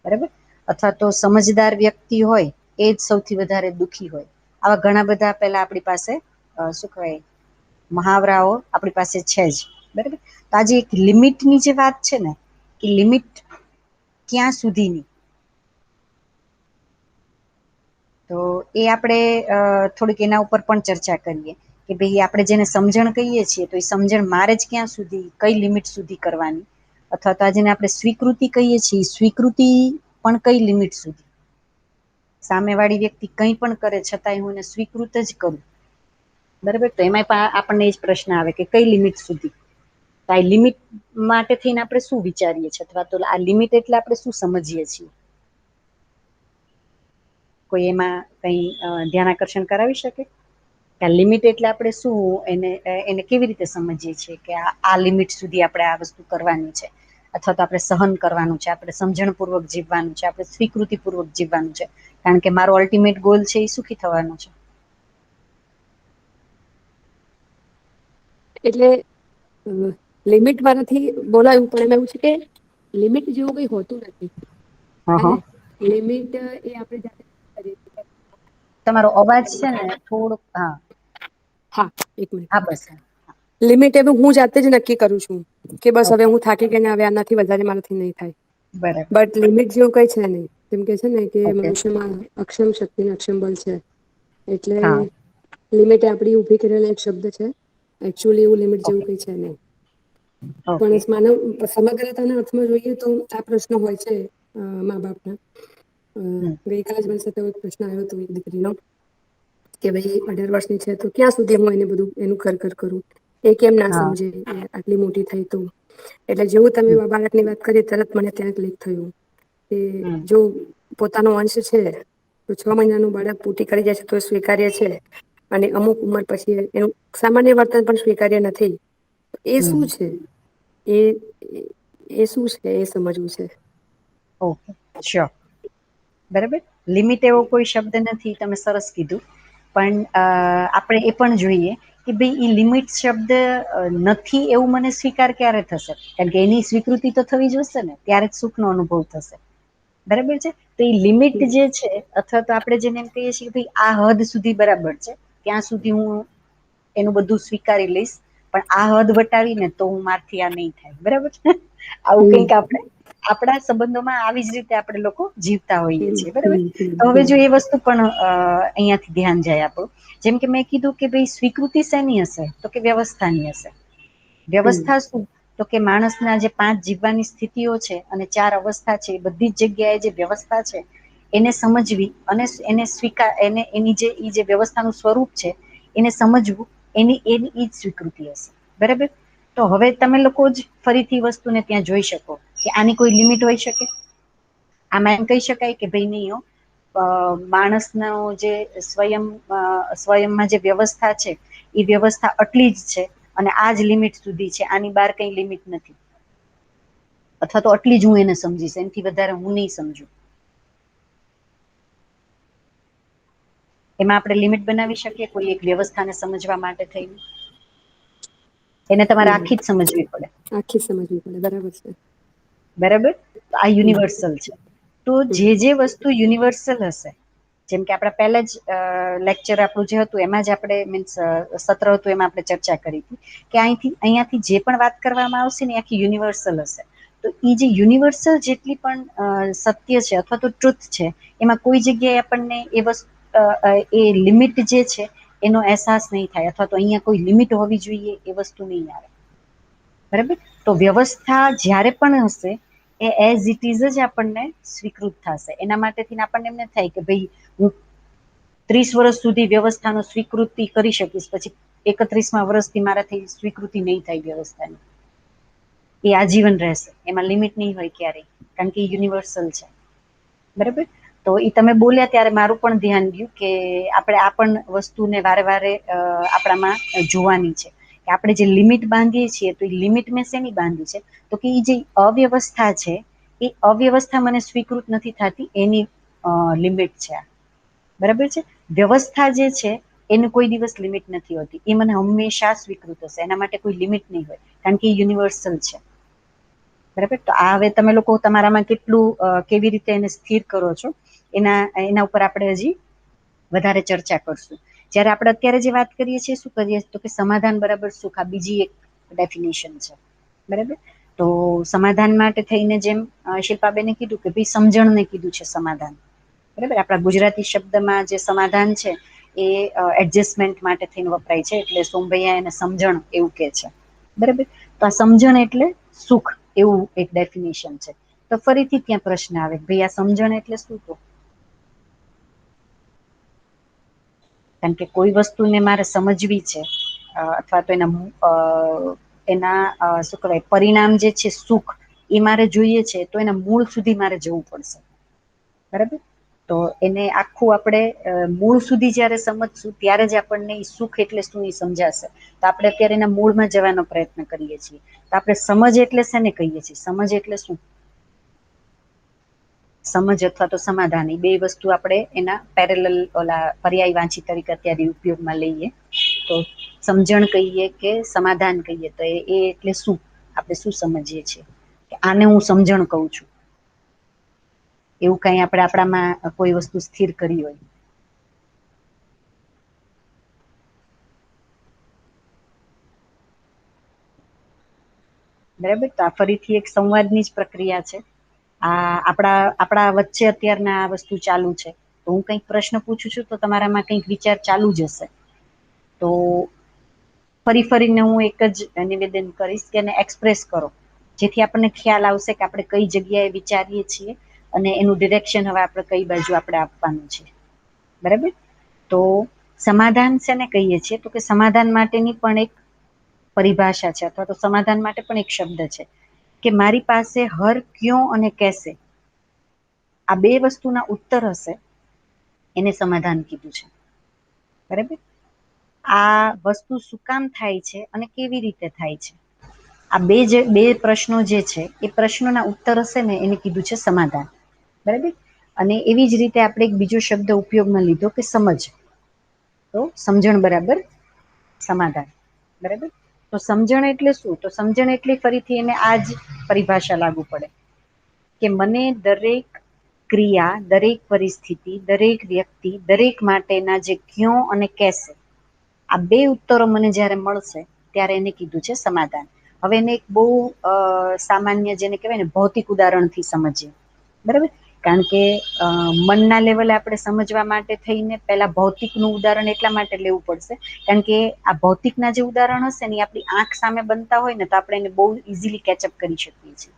બરાબર. અથવા તો સમજદાર વ્યક્તિ હોય એ જ સૌથી વધારે દુઃખી હોય. આવા ઘણા બધા પેલા આપણી પાસે શું કહેવાય મહાવરાઓ આપણી પાસે છે જ બરાબર. તો આજે એક લિમિટની જે વાત છે ને કે લિમિટ ક્યાં સુધીની તો એ આપણે થોડીક એના ઉપર પણ ચર્ચા કરીએ કે ભાઈ આપણે જેને સમજણ કહીએ છીએ તો એ સમજણ મારે જ ક્યાં સુધી કઈ લિમિટ સુધી કરવાની અથવા તો આ જેને આપણે સ્વીકૃતિ કહીએ છીએ સ્વીકૃતિ પણ કઈ લિમિટ સુધી. સામે વાળી વ્યક્તિ કંઈ પણ કરે છતાંય હું એને સ્વીકૃત જ કરું બરાબર. તો એમાં પણ આપણને એ જ પ્રશ્ન આવે કે કઈ લિમિટ સુધી. તો આ લિમિટ માટે થઈને આપણે શું વિચારીએ છીએ અથવા તો આ લિમિટ એટલે આપણે શું સમજીએ છીએ. કોઈ એમાં કઈ ધ્યાન આકર્ષણ કરાવી શકે. કે લિમિટ એટલે આપણે શું એને કેવી રીતે સમજીએ છીએ કે આ લિમિટ સુધી આપણે આ વસ્તુ કરવાની છે, અથવા તો આપણે સહન કરવાનું છે, આપણે સમજણપૂર્વક જીવવાનું છે, આપણે સ્વીકૃતિપૂર્વક જીવવાનું છે, કારણ કે મારો અલ્ટિમેટ ગોલ છે એ સુખી થવાનો છે. એટલે લિમિટ મારાથી બોલાયું, પણ એમાં એવું છે કે લિમિટ જેવું કઈ હોતું નથી. અને લિમિટ એ આપણે જાતે તમારો અવાજ છે ને થોડોક, હા એક મિનિટ. હા બસ. લિમિટ એ હું જાતે જ નક્કી કરું છું કે બસ હવે હું થાકી ગઈને હવે આનાથી વધારે મારાથી નહીં થાય. બરાબર. બટ લિમિટ જેવું કઈ છે નહીં. જેમ કે છે ને કે ઓકે. મનુષ્યમાં અક્ષમ શક્તિ ને અક્ષમ બલ છે. એટલે હા. લિમિટ આપડી ઉભી કરેલા એક શબ્દ છે. એકચુઅલી એવું લિમિટ જેવું ઓકે. કઈ છે નહીં. ઓકે. પણ માનવ સમગ્રતાના અર્થમાં જોઈએ તો આ પ્રશ્ન હોય છે મા બાપના. ગઈકાલે જ મારી સાથે એક પ્રશ્ન આવ્યો હતો એક દીકરીનો કે ભાઈ 18 વર્ષની છે તો ક્યાં સુધી હું એને બધું એનું ઘર કરું, એ કેમ ના હા. સમજે આટલી મોટી થઈ તો. એટલે જેવું તમે બાળકની વાત કરી તરત મને ત્યાં ક્લિક થયું કે જો પોતાનો અંશ છે તો 6 મહિનાનું બાળક પોટી કરી જાય છે તો સ્વીકાર્ય છે, અને અમુક ઉંમર પછી એનું સામાન્ય વર્તન પણ સ્વીકાર્ય નથી. એ શું છે? એ શું છે એ સમજવું છે. Okay, sure. બરાબર. લિમિટ એવો કોઈ શબ્દ નથી, તમે સરસ કીધું. પણ આપણે એ પણ જોઈએ કે ભાઈ એ લિમિટ શબ્દ નથી એવું મને સ્વીકાર ક્યારે થશે, કારણ કે એની સ્વીકૃતિ તો થવી જોઈશે ને, ત્યારે જ સુખનો અનુભવ થશે. બરાબર છે. તો એ લિમિટ જે છે, અથવા તો આપણે જેને એમ કહીએ છીએ કે ભાઈ આ હદ સુધી બરાબર છે, ત્યાં સુધી હું એનું બધું સ્વીકારી લઈશ, પણ આ હદ વટાવીને તો હું મારથી આ નહીં થાય. બરાબર છે. આવું કંઈક આપણે આપણા સંબંધોમાં આવી જ રીતે આપણે લોકો જીવતા હોઈએ છીએ. બરાબર. તો હવે જો એ વસ્તુ પણ અહીંયાથી ધ્યાન જાય આપણું, જેમ કે મેં કીધું કે ભાઈ સ્વીકૃતિ શેની હશે, તો કે વ્યવસ્થાની હશે. વ્યવસ્થા શું? તો કે માણસના જે 5 જીવવાની સ્થિતિઓ છે અને 4 અવસ્થા છે, એ બધી જ જગ્યાએ જે વ્યવસ્થા છે એને સમજવી અને એને એની જે વ્યવસ્થાનું સ્વરૂપ છે એને સમજવું, એની જ સ્વીકૃતિ હશે. બરાબર. તો હવે તમે લોકો જ ફરીથી વસ્તુને ત્યાં જોઈ શકો કે આની કોઈ લિમિટ હોઈ શકે? આમાં એમ કહી શકાય કે ભાઈ નહીં હો, માણસનો જે સ્વયંમાં જે વ્યવસ્થા છે એ વ્યવસ્થા આટલી જ છે અને આ જ લિમિટ સુધી છે, આની બહાર કઈ લિમિટ નથી, અથવા તો આટલી જ હું એને સમજીશ, એનાથી વધારે હું નહીં સમજું. એમાં આપણે લિમિટ બનાવી શકીએ કોઈ એક વ્યવસ્થાને સમજવા માટે થઈને? એને તમારે આખી જ સમજવી પડે. આખી સમજવી પડે. બરાબર છે. બરાબર. તો આ યુનિવર્સલ છે. તો જે વસ્તુ યુનિવર્સલ હશે, જેમ કે આપણા પહેલા જ લેક્ચર આપણું જે હતું એમાં જ આપણે મીન્સ સત્ર હતું એમાં આપણે ચર્ચા કરી હતી કે અહીંયાથી જે પણ વાત કરવામાં આવશે ને આખી યુનિવર્સલ હશે. તો એ જે યુનિવર્સલ જેટલી પણ સત્ય છે અથવા તો ટ્રુથ છે, એમાં કોઈ જગ્યાએ આપણને એ લિમિટ જે છે એનો અહેસાસ નહીં થાય, અથવા તો અહીંયા કોઈ લિમિટ હોવી જોઈએ એ વસ્તુ નહીં આવે. બરાબર. તો વ્યવસ્થા જ્યારે પણ હશે એ એઝ ઇટ ઇઝ જ આપણને સ્વીકૃત થશે. એના માટેથી આપણને એમ થાય કે ભાઈ હું 30 વર્ષ સુધી વ્યવસ્થાનો સ્વીકૃતિ કરી શકીશ, પછી 31મા વર્ષથી મારાથી સ્વીકૃતિ નહીં થાય વ્યવસ્થાની. એ આજીવન રહેશે, એમાં લિમિટ નહીં હોય ક્યારેય, કારણ કે એ યુનિવર્સલ છે. બરાબર. તો એ તમે બોલ્યા ત્યારે મારું પણ ધ્યાન ગયું કે આપણે આ પણ વસ્તુને વારે વારે આપણામાં જોવાની છે કે આપણે જે લિમિટ બાંધીએ છીએ તો એ લિમિટ મેં શેની બાંધી છે, તો કે એ જે અવ્યવસ્થા છે એ અવ્યવસ્થા મને સ્વીકૃત નથી થતી, એની લિમિટ છે આ. બરાબર છે. વ્યવસ્થા જે છે એને કોઈ દિવસ લિમિટ નથી હોતી, એ મને હંમેશા સ્વીકૃત હશે, એના માટે કોઈ લિમિટ નહીં હોય, કારણ કે એ યુનિવર્સલ છે. બરાબર. તો આ હવે તમે લોકો તમારામાં કેટલું કેવી રીતે એને સ્થિર કરો છો એના ઉપર આપણે હજી વધારે ચર્ચા કરશું. જ્યારે આપણે અત્યારે જે વાત કરીએ છીએ શું કરીએ, તો કે સમાધાન બરાબર સુખ, આ બીજી એક ડેફિનેશન છે. બરાબર. તો સમાધાન માટે થઈને જેમ શિલ્પાબેને કીધું કે ભાઈ સમજણને કીધું છે સમાધાન. બરાબર. આપણા ગુજરાતી શબ્દમાં જે સમાધાન છે એ એડજસ્ટમેન્ટ માટે થઈને વપરાય છે, એટલે સોમભૈયા એને સમજણ એવું કે છે. બરાબર. તો આ સમજણ એટલે સુખ, એવું એક ડેફિનેશન છે. તો ફરીથી ત્યાં પ્રશ્ન આવે ભાઈ આ સમજણ એટલે શું? તો કારણ કે કોઈ વસ્તુને મારે સમજવી છે અથવા તો એના શું કહેવાય પરિણામ જે છે સુખ, એ મારે જોઈએ છે તો એના મૂળ સુધી મારે જવું પડશે. બરાબર. તો એને આખું આપણે મૂળ સુધી જ્યારે સમજશું ત્યારે જ આપણને એ સુખ એટલે શું એ સમજાશે. તો આપણે અત્યારે એના મૂળમાં જવાનો પ્રયત્ન કરીએ છીએ. તો આપણે સમજ એટલે શેને કહીએ છીએ? સમજ એટલે શું? સમજ અથવા તો સમાધાન, એ બે વસ્તુ આપણે એના પેરેલલ પર્યાય વાંચી તરીકે અત્યારે ઉપયોગમાં લઈએ. તો સમજણ કહીએ કે સમાધાન કહીએ તો એ એટલે શું? આપણે શું સમજીએ છીએ કે આને હું સમજણ કહું છું, એવું કઈ આપણે આપણામાં કોઈ વસ્તુ સ્થિર કરી હોય. બરાબર. તો આ ફરીથી એક સંવાદની જ પ્રક્રિયા છે. આપણા વચ્ચે અત્યારના આ વસ્તુ ચાલુ છે. તો હું કંઈક પ્રશ્ન પૂછું છું તો તમારામાં કંઈક વિચાર ચાલુ જ હશે. તો ફરીને હું એક જ નિવેદન કરીશ કે એને એક્સપ્રેસ કરો, જેથી આપણને ખ્યાલ આવશે કે આપણે કઈ જગ્યાએ વિચારીએ છીએ અને એનું ડિરેક્શન હવે આપણે કઈ બાજુ આપણે આપવાનું છે. બરાબર. તો સમાધાન શેને કહીએ છીએ? તો કે સમાધાન માટેની પણ એક પરિભાષા છે, અથવા તો સમાધાન માટે પણ એક શબ્દ છે કે મારી પાસે હર, ક્યો અને કેસે, આ બે વસ્તુના ઉત્તર હશે એને સમાધાન કીધું છે. બરાબર. આ વસ્તુ શું કામ થાય છે અને કેવી રીતે થાય છે, આ બે પ્રશ્નો જે છે એ પ્રશ્નોના ઉત્તર હશે ને એને કીધું છે સમાધાન. બરાબર. અને એવી જ રીતે આપણે એક બીજો શબ્દ ઉપયોગમાં લીધો કે સમજ. તો સમજણ બરાબર સમાધાન. બરાબર. તો સમજણ એટલે શું? તો સમજણ એટલે ફરીથી એને આ જ પરિભાષા લાગુ પડે કે મને દરેક ક્રિયા, દરેક પરિસ્થિતિ, દરેક વ્યક્તિ, દરેક માટેના જે ક્યો અને કેસે, આ બે ઉત્તરો મને જ્યારે મળશે ત્યારે એને કીધું છે સમાધાન. હવે એને એક બહુ સામાન્ય, જેને કહેવાય ને ભૌતિક ઉદાહરણથી સમજીએ. બરાબર. કારણ કે મનના લેવલે આપણે સમજવા માટે થઈને પહેલા ભૌતિકનું ઉદાહરણ એટલા માટે લેવું પડશે કારણ કે આ ભૌતિકના જે ઉદાહરણ હશે ને એ આપણી આંખ સામે બનતા હોય ને તો આપણે એને બહુ ઇઝીલી કેચઅપ કરી શકીએ છીએ.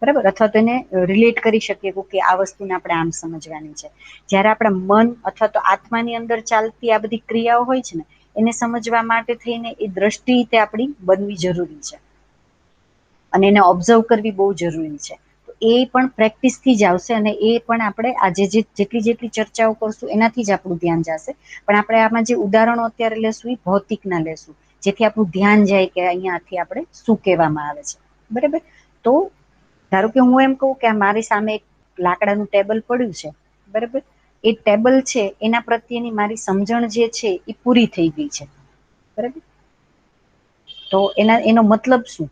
બરાબર. અથવા તો એને રિલેટ કરી શકીએ કે આ વસ્તુને આપણે આમ સમજવાની છે. જ્યારે આપણા મન અથવા તો આત્માની અંદર ચાલતી આ બધી ક્રિયાઓ હોય છે ને એને સમજવા માટે થઈને એ દ્રષ્ટિ તે આપણી બનવી જરૂરી છે અને એને ઓબ્ઝર્વ કરવી બહુ જરૂરી છે. એ પણ પ્રેક્ટિસથી જ આવશે અને એ પણ આપણે આજે જેટલી ચર્ચાઓ કરશું એનાથી જ આપણું ધ્યાન જશે. પણ આપણે આમાં જે ઉદાહરણો અત્યારે લેશું એ ભૌતિકના લેશું, જેથી આપણું ધ્યાન જાય કે અહીંયાથી આપણે શું કહેવામાં આવે છે. બરાબર. તો ધારો કે હું એમ કહું કે મારી સામે એક લાકડાનું ટેબલ પડ્યું છે. બરાબર. એ ટેબલ છે એના પ્રત્યેની મારી સમજણ જે છે એ પૂરી થઈ ગઈ છે. બરાબર. તો એનો મતલબ શું?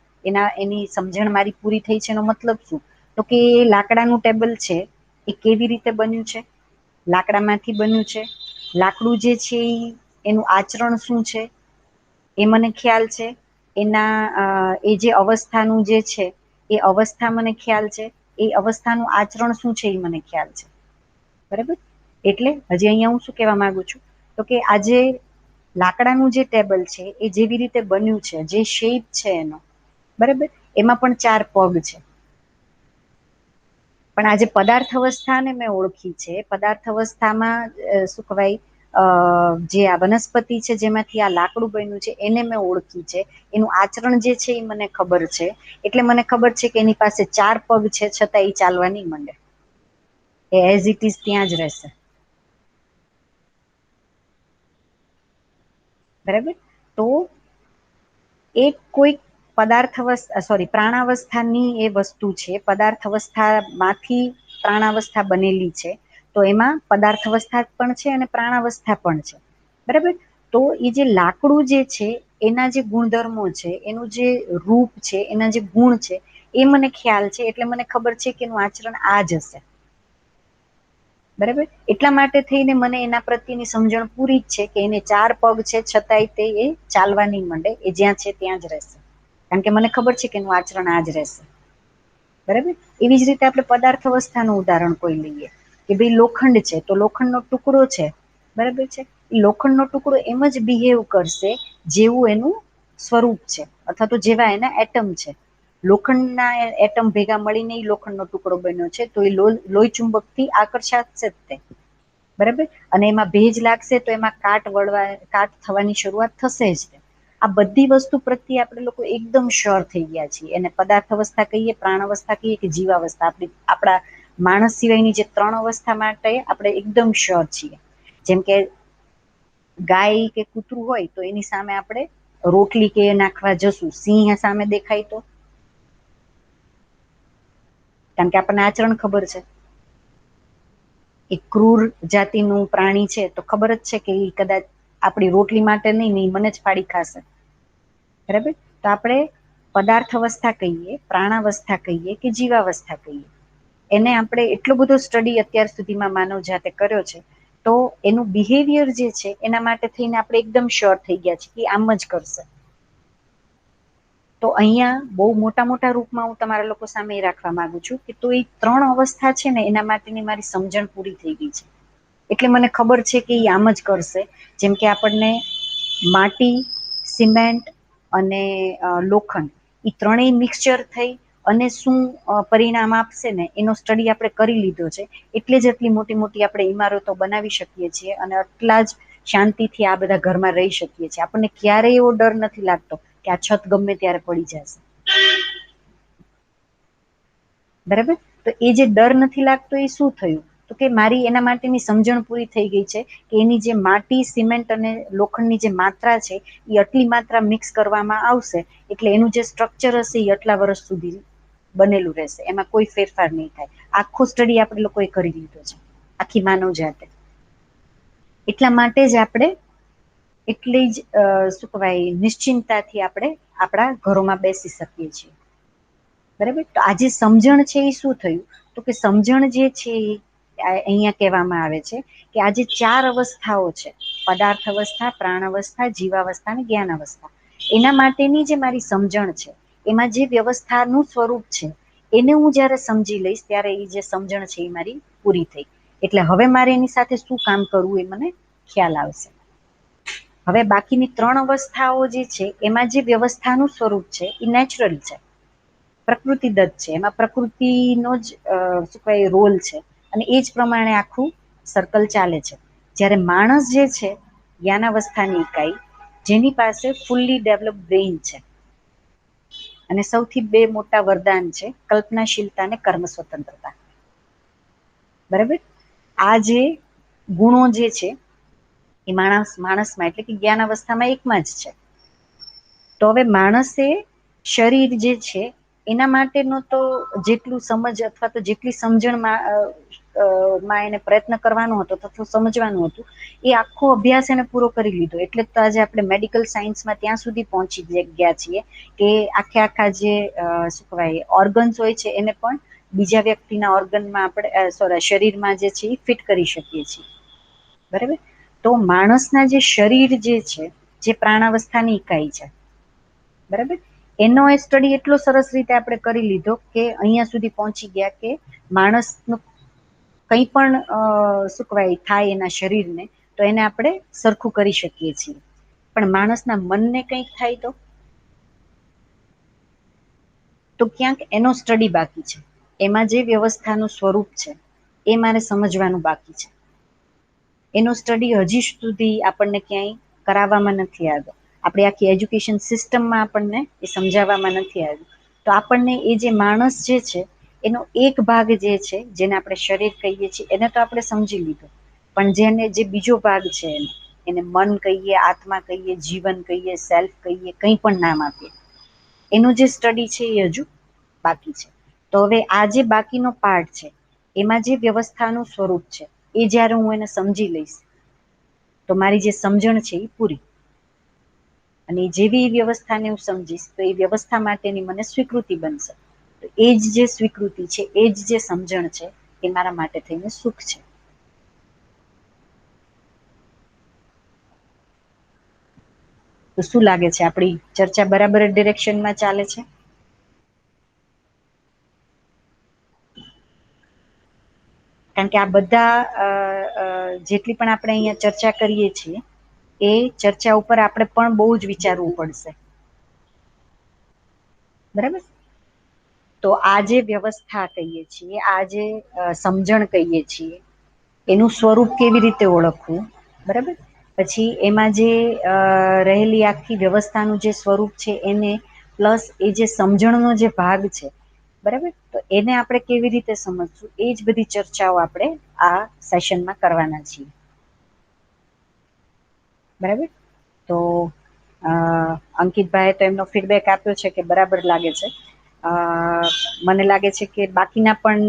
એની સમજણ મારી પૂરી થઈ છે એનો મતલબ શું? તો કે લાકડાનું ટેબલ છે એ કેવી રીતે બન્યું છે? લાકડામાંથી બન્યું છે. લાકડું જે છે એનું આચરણ શું છે એ મને ખ્યાલ છે. એ જે અવસ્થાનું જે છે એ અવસ્થા મને ખ્યાલ છે. એ અવસ્થાનું આચરણ શું છે એ મને ખ્યાલ છે. બરાબર. એટલે હજી અહીંયા હું શું કહેવા માંગુ છું તો કે આજે લાકડાનું જે ટેબલ છે એ જેવી રીતે બન્યું છે, જે શેપ છે એનો, બરાબર, એમાં પણ 4 પગ છે. પણ આજે પદાર્થ અવસ્થાને મેં ઓળખી છે. પદાર્થ અવસ્થામાં શું કહેવાય, જે આ વનસ્પતિ છે જેમાંથી આ લાકડું બન્યું છે એને મેં ઓળખી છે. એનું આચરણ જે છે એ મને ખબર છે. એટલે મને ખબર છે કે એની પાસે 4 પગ છે, છતાં એ ચાલવા નહીં માંડે. એ એઝ ઇટ ઇઝ ત્યાં જ રહેશે. બરાબર. તો એક કોઈક પ્રાણાવસ્થાની એ વસ્તુ છે. પદાર્થ અવસ્થામાંથી પ્રાણાવસ્થા બનેલી છે. તો એમાં પદાર્થ અવસ્થા પણ છે અને પ્રાણાવસ્થા પણ છે. બરાબર. તો એ જે લાકડું જે છે એના જે ગુણધર્મો છે, એનું જે રૂપ છે, એના જે ગુણ છે એ મને ખ્યાલ છે. એટલે મને ખબર છે કે એનું આચરણ આ જ હશે. બરાબર. એટલા માટે થઈને મને એના પ્રત્યેની સમજણ પૂરી જ છે કે એને 4 પગ છે, છતાંય તે એ ચાલવા નહીં માંડે. એ જ્યાં છે ત્યાં જ રહેશે. કારણ કે મને ખબર છે કે એનું આચરણ આ જ રહેશે. બરાબર. એવી જ રીતે આપણે પદાર્થ અવસ્થાનું ઉદાહરણ કોઈ લઈએ કે ભાઈ લોખંડ છે તો લોખંડનો ટુકડો છે. બરાબર છે. લોખંડનો ટુકડો એમ જ બિહેવ કરશે જેવું એનું સ્વરૂપ છે, અથવા તો જેવા એના એટમ છે. લોખંડના એટમ ભેગા મળીને લોખંડનો ટુકડો બન્યો છે. તો એ લોહી ચુંબકથી આકર્ષાશે જ તે. બરાબર. અને એમાં ભેજ લાગશે તો એમાં કાટ થવાની શરૂઆત થશે જ. આ બધી વસ્તુ પ્રત્યે આપણે લોકો એકદમ શ્યોર થઈ ગયા છીએ. એને પદાર્થ અવસ્થા કહીએ, પ્રાણ અવસ્થા કહીએ કે જીવાવસ્થા, આપણા માણસ સિવાયની જે 3 અવસ્થા માટે આપણે એકદમ શ્યોર છીએ. જેમ કે ગાય કે કૂતરું હોય તો એની સામે આપણે રોટલી કે નાખવા જશું, સિંહ સામે દેખાય તો, કારણ કે આપણને આચરણ ખબર છે. એ ક્રૂર જાતિનું પ્રાણી છે તો ખબર જ છે કે એ કદાચ આપણી રોટલી માટે નહીં, મને જ ફાડી ખાશે. બરાબર? તો આપણે પદાર્થ અવસ્થા કહીએ, પ્રાણાવસ્થા કહીએ કે જીવાવસ્થા કહીએ, એને આપણે એટલો બધો સ્ટડી અત્યાર સુધીમાં માનવ જાતે કર્યો છે, તો એનું બિહેવિયર જે છે એના માટે થઈને આપણે એકદમ શ્યોર થઈ ગયા છે કે આમ જ કરશે. તો અહીંયા બહુ મોટા મોટા રૂપમાં હું તમારા લોકો સામે એ રાખવા માંગુ છું કે તો એ 3 અવસ્થા છે ને એના માટેની મારી સમજણ પૂરી થઈ ગઈ છે. એટલે મને ખબર છે કે એ આમ જ કરશે. જેમ કે આપણને માટી, સિમેન્ટ અને લોખંડ એ ત્રણેય મિક્સચર થઈ અને શું પરિણામ આપશે ને એનો સ્ટડી આપણે કરી લીધો છે. એટલે જ એટલી મોટી મોટી આપણે ઇમારતો બનાવી શકીએ છીએ અને આટલા જ શાંતિથી આ બધા ઘરમાં રહી શકીએ છીએ. આપણને ક્યારેય એવો ડર નથી લાગતો કે આ છત ગમે ત્યારે પડી જશે. બરાબર? તો એ જે ડર નથી લાગતો એ શું થયું? તો કે મારી એના માટેની સમજણ પૂરી થઈ ગઈ છે કે એની જે માટી, સિમેન્ટ અને લોખંડની જે માત્રા છે એ આટલી માત્રા મિક્સ કરવામાં આવશે એટલે એનું જે સ્ટ્રક્ચર હશે એ આટલા વર્ષ સુધી બનેલું રહેશે, એમાં કોઈ ફેરફાર નહીં થાય. આખો સ્ટડી આપણે લોકોએ કરી લીધો છે, આખી માનવ જાતે. એટલા માટે જ આપણે એટલી જ શું કહેવાય નિશ્ચિંતતાથી આપણે આપણા ઘરોમાં બેસી શકીએ છીએ. બરાબર? તો આજે સમજણ છે એ શું થયું? તો કે સમજણ જે છે એ અહીંયા કહેવામાં આવે છે કે આજે 4 અવસ્થાઓ છે, પદાર્થ અવસ્થા, પ્રાણ અવસ્થા, જીવાવસ્થા અને જ્ઞાન અવસ્થા. એના માટેની જે મારી સમજણ છે એમાં જે વ્યવસ્થાનું સ્વરૂપ છે એને હું જ્યારે સમજી લઈશ ત્યારે એ જે સમજણ છે એ મારી પૂરી થઈ. એટલે હવે મારે એની સાથે શું કામ કરવું એ મને ખ્યાલ આવશે. હવે બાકીની 3 અવસ્થાઓ જે છે એમાં જે વ્યવસ્થાનું સ્વરૂપ છે એ નેચરલ છે, પ્રકૃતિદત્ત છે. એમાં પ્રકૃતિનો જ શું કહેવાય રોલ છે અને એ જ પ્રમાણે આખું સર્કલ ચાલે છે. જ્યારે માણસ જે છે, જ્ઞાનાવસ્થાની ઇકાઈ, જેની પાસે ફૂલ્લી ડેવલપ બ્રેઇન છે અને સૌથી 2 મોટા વરદાન છે, કલ્પનાશીલતા અને કર્મ સ્વતંત્રતા. બરાબર? આ જે ગુણો જે છે એ માણસમાં એટલે કે જ્ઞાન અવસ્થામાં એકમાં જ છે. તો હવે માણસે શરીર જે છે એના માટેનો તો જેટલું સમજ અથવા તો જેટલી સમજણમાં એને પ્રયત્ન કરવાનો હતો અથવા સમજવાનું હતું એ આખો અભ્યાસ એને પૂરો કરી લીધો. એટલે તો આજે આપણે મેડિકલ સાયન્સમાં ત્યાં સુધી પહોંચી ગયા છીએ કે આખા જે શું કહેવાય ઓર્ગન્સ હોય છે એને પણ બીજા વ્યક્તિના ઓર્ગનમાં આપણે શરીરમાં જે છે એ ફિટ કરી શકીએ છીએ. બરાબર? તો માણસના જે શરીર જે છે, જે પ્રાણાવસ્થાની ઇકાઈ છે, બરાબર, એનો એ સ્ટડી એટલો સરસ રીતે આપણે કરી લીધો કે અહીંયા સુધી પહોંચી ગયા કે માણસનું કંઈ પણ શું કહેવાય થાય એના શરીરને તો એને આપણે સરખું કરી શકીએ છીએ. પણ માણસના મનને કંઈક થાય તો ક્યાંક એનો સ્ટડી બાકી છે. એમાં જે વ્યવસ્થાનું સ્વરૂપ છે એ મારે સમજવાનું બાકી છે. એનો સ્ટડી હજી સુધી આપણને ક્યાંય કરાવવામાં નથી આવ્યો. આપણી આખી એજ્યુકેશન સિસ્ટમમાં આપણને એ સમજાવવામાં નથી આવ્યું. તો આપણને એ જે માણસ જે છે એનો એક ભાગ જે છે, જેને આપણે શરીર કહીએ છીએ, એને તો આપણે સમજી લીધું, પણ જે બીજો ભાગ છે એને મન કહીએ, આત્મા કહીએ, જીવન કહીએ, સેલ્ફ કહીએ, કંઈ પણ નામ આપીએ, એનું જે સ્ટડી છે એ હજુ બાકી છે. તો હવે આ જે બાકીનો પાર્ટ છે એમાં જે વ્યવસ્થાનું સ્વરૂપ છે એ જ્યારે હું એને સમજી લઈશ તો મારી જે સમજણ છે એ પૂરી. અને જેવી વ્યવસ્થાને હું સમજીશ તો એ વ્યવસ્થા માટેની મને સ્વીકૃતિ બનશે. તો એ જ જે સ્વીકૃતિ છે, એ જ જે સમજણ છે એ મારા માટે થઈને સુખ છે. તો શું લાગે છે, આપણી ચર્ચા બરાબર ડિરેક્શનમાં ચાલે છે? કારણ કે આ બધા જેટલી પણ આપણે અહીંયા ચર્ચા કરીએ છીએ એ ચર્ચા ઉપર આપણે પણ બહુ જ વિચારવું પડશે. બરાબર? તો આ જે વ્યવસ્થા કહીએ છીએ, આ જે સમજણ કહીએ છીએ, એનું સ્વરૂપ કેવી રીતે ઓળખવું, બરાબર, પછી એમાં જે રહેલી આખી વ્યવસ્થાનું જે સ્વરૂપ છે એને પ્લસ એ જે સમજણનો જે ભાગ છે બરાબર. તો એને આપણે કેવી રીતે સમજશું એ જ બધી ચર્ચાઓ આપણે આ સેશનમાં કરવાના છીએ. બરાબર. તો અંકિતભાઈએ તો એમનો ફીડબેક આપ્યો છે કે બરાબર લાગે છે. મને લાગે છે કે બાકીના પણ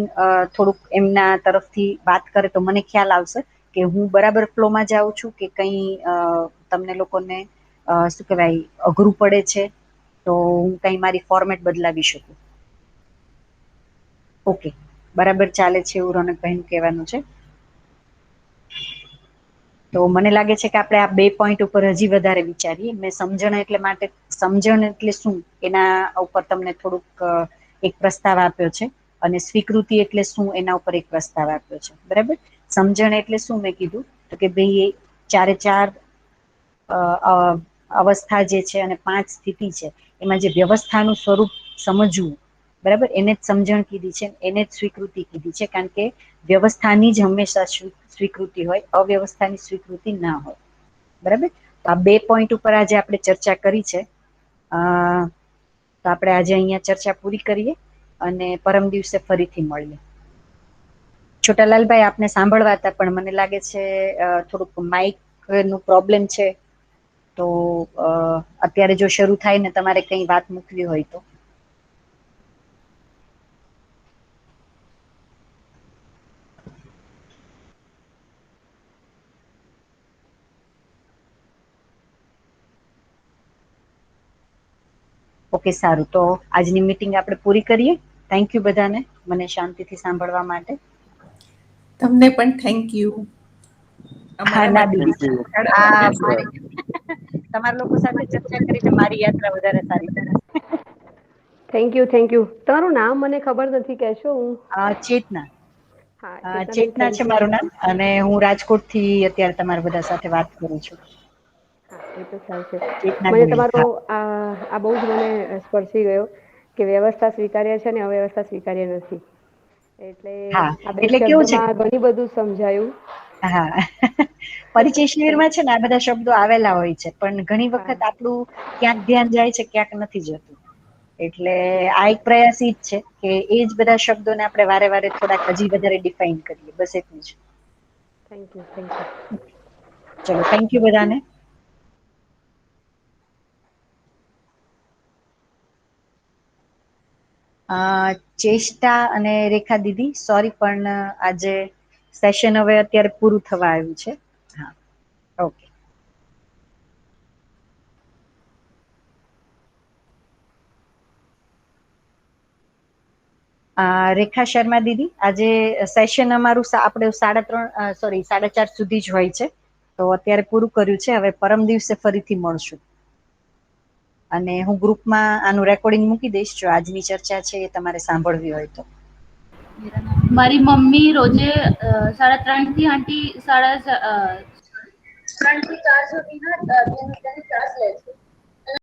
થોડુંક એમના તરફથી વાત કરે તો મને ખ્યાલ આવશે કે હું બરાબર ફ્લોમાં જાઉં છું કે કંઈ તમને લોકોને શું કહેવાય અઘરું પડે છે, તો હું કંઈ મારી ફોર્મેટ બદલાવી શકું. ઓકે, બરાબર ચાલે છે એવું રોનકભાઈનું કહેવાનું છે. તો મને લાગે છે કે આપણે આ 2 પોઈન્ટ ઉપર હજી વધારે વિચારીએ. મેં સમજણ એટલે શું એના ઉપર તમને થોડુંક એક પ્રસ્તાવ આપ્યો છે, અને સ્વીકૃતિ એટલે શું એના ઉપર એક પ્રસ્તાવ આપ્યો છે. બરાબર. સમજણ એટલે શું મેં કીધું તો કે ભાઈ એ 4 અવસ્થા જે છે અને 5 સ્થિતિ છે, એમાં જે વ્યવસ્થાનું સ્વરૂપ સમજવું, બરાબર, એને જ સમજણ કીધી છે, એને જ સ્વીકૃતિ કીધી છે. કારણ કે વ્યવસ્થાની જ હંમેશા સ્વીકૃતિ હોય, અવ્યવસ્થાની સ્વીકૃતિ ના હોય. બરાબર. તો આ 2 પોઈન્ટ ઉપર આજે આપણે ચર્ચા કરી છે. તો આપણે આજે અહીંયા ચર્ચા પૂરી કરીએ અને પરમ દિવસે ફરીથી મળીએ. છોટાલાલભાઈ, આપને સાંભળવા હતા પણ મને લાગે છે થોડુંક માઇક નું પ્રોબ્લેમ છે. તો અત્યારે જો શરૂ થાય ને તમારે કંઈ વાત મૂકવી હોય તો. ઓકે, સારું. તો આજની મીટિંગ આપણે પૂરી કરીએ. થેન્ક યુ બધાને મને શાંતિથી સાંભળવા માટે. તમને પણ થેન્ક યુ. હા અમારા ના માટે દીદી, જાણવા તમારા લોકો સાથે ચર્ચા કરીને મારી યાત્રા વધારે સારી થઈ. Thank you, thank you. તમારું નામ મને ખબર નથી, કહેશો? ચેતના. હા, ચેતનાબેન, ચેતના છે થેન્ક યુ. મારું નામ, અને હું રાજકોટ થી અત્યારે તમારા બધા સાથે વાત કરું છું. હા, એ તો ચાલશે. ચેતના મને ગોહિલ. તમારો હા આ બહુ જ મને સ્પર્શી ગયો કે વ્યવસ્થા સ્વીકાર્ય છે ને અવ્યવસ્થા સ્વીકાર્ય નથી. એટલે હા, આ 2 એટલે કેવું છે, શબ્દમાં ઘણી બધું સમજાયું. હા, પરિચય શિબિરમાં છે ને આ બધા શબ્દો આવેલા હોય છે, પણ ઘણી હા, વખત આપણું ક્યાંક ધ્યાન જાય છે, ક્યાંક નથી જતું. એટલે આ એક પ્રયાસ ઈ જ છે કે એ જ બધા શબ્દોને આપણે વારે વારે થોડાક હજી વધારે ડિફાઈન કરીએ, બસ એટલું જ. Thank you, thank you. ચલો, થેન્ક યુ બધાને. ચેષ્ટા અને રેખા દીદી, સોરી પણ આજે સેશન હવે અત્યારે પૂરું થવા આવ્યું છે. હા, ઓકે. રેખા શર્મા દીદી, આજે સેશન અમારું આપણે 4:30 સુધી જ હોય છે, તો અત્યારે પૂરું કર્યું છે. હવે પરમ દિવસે ફરીથી મળશું, અને હું ગ્રુપમાં આનું રેકોર્ડિંગ મૂકી દઈશ જો આજની ચર્ચા છે એ તમારે સાંભળવી હોય તો. મારી મમ્મી રોજે 3:30 થી આંટી 3:30 થી 4 સુધીના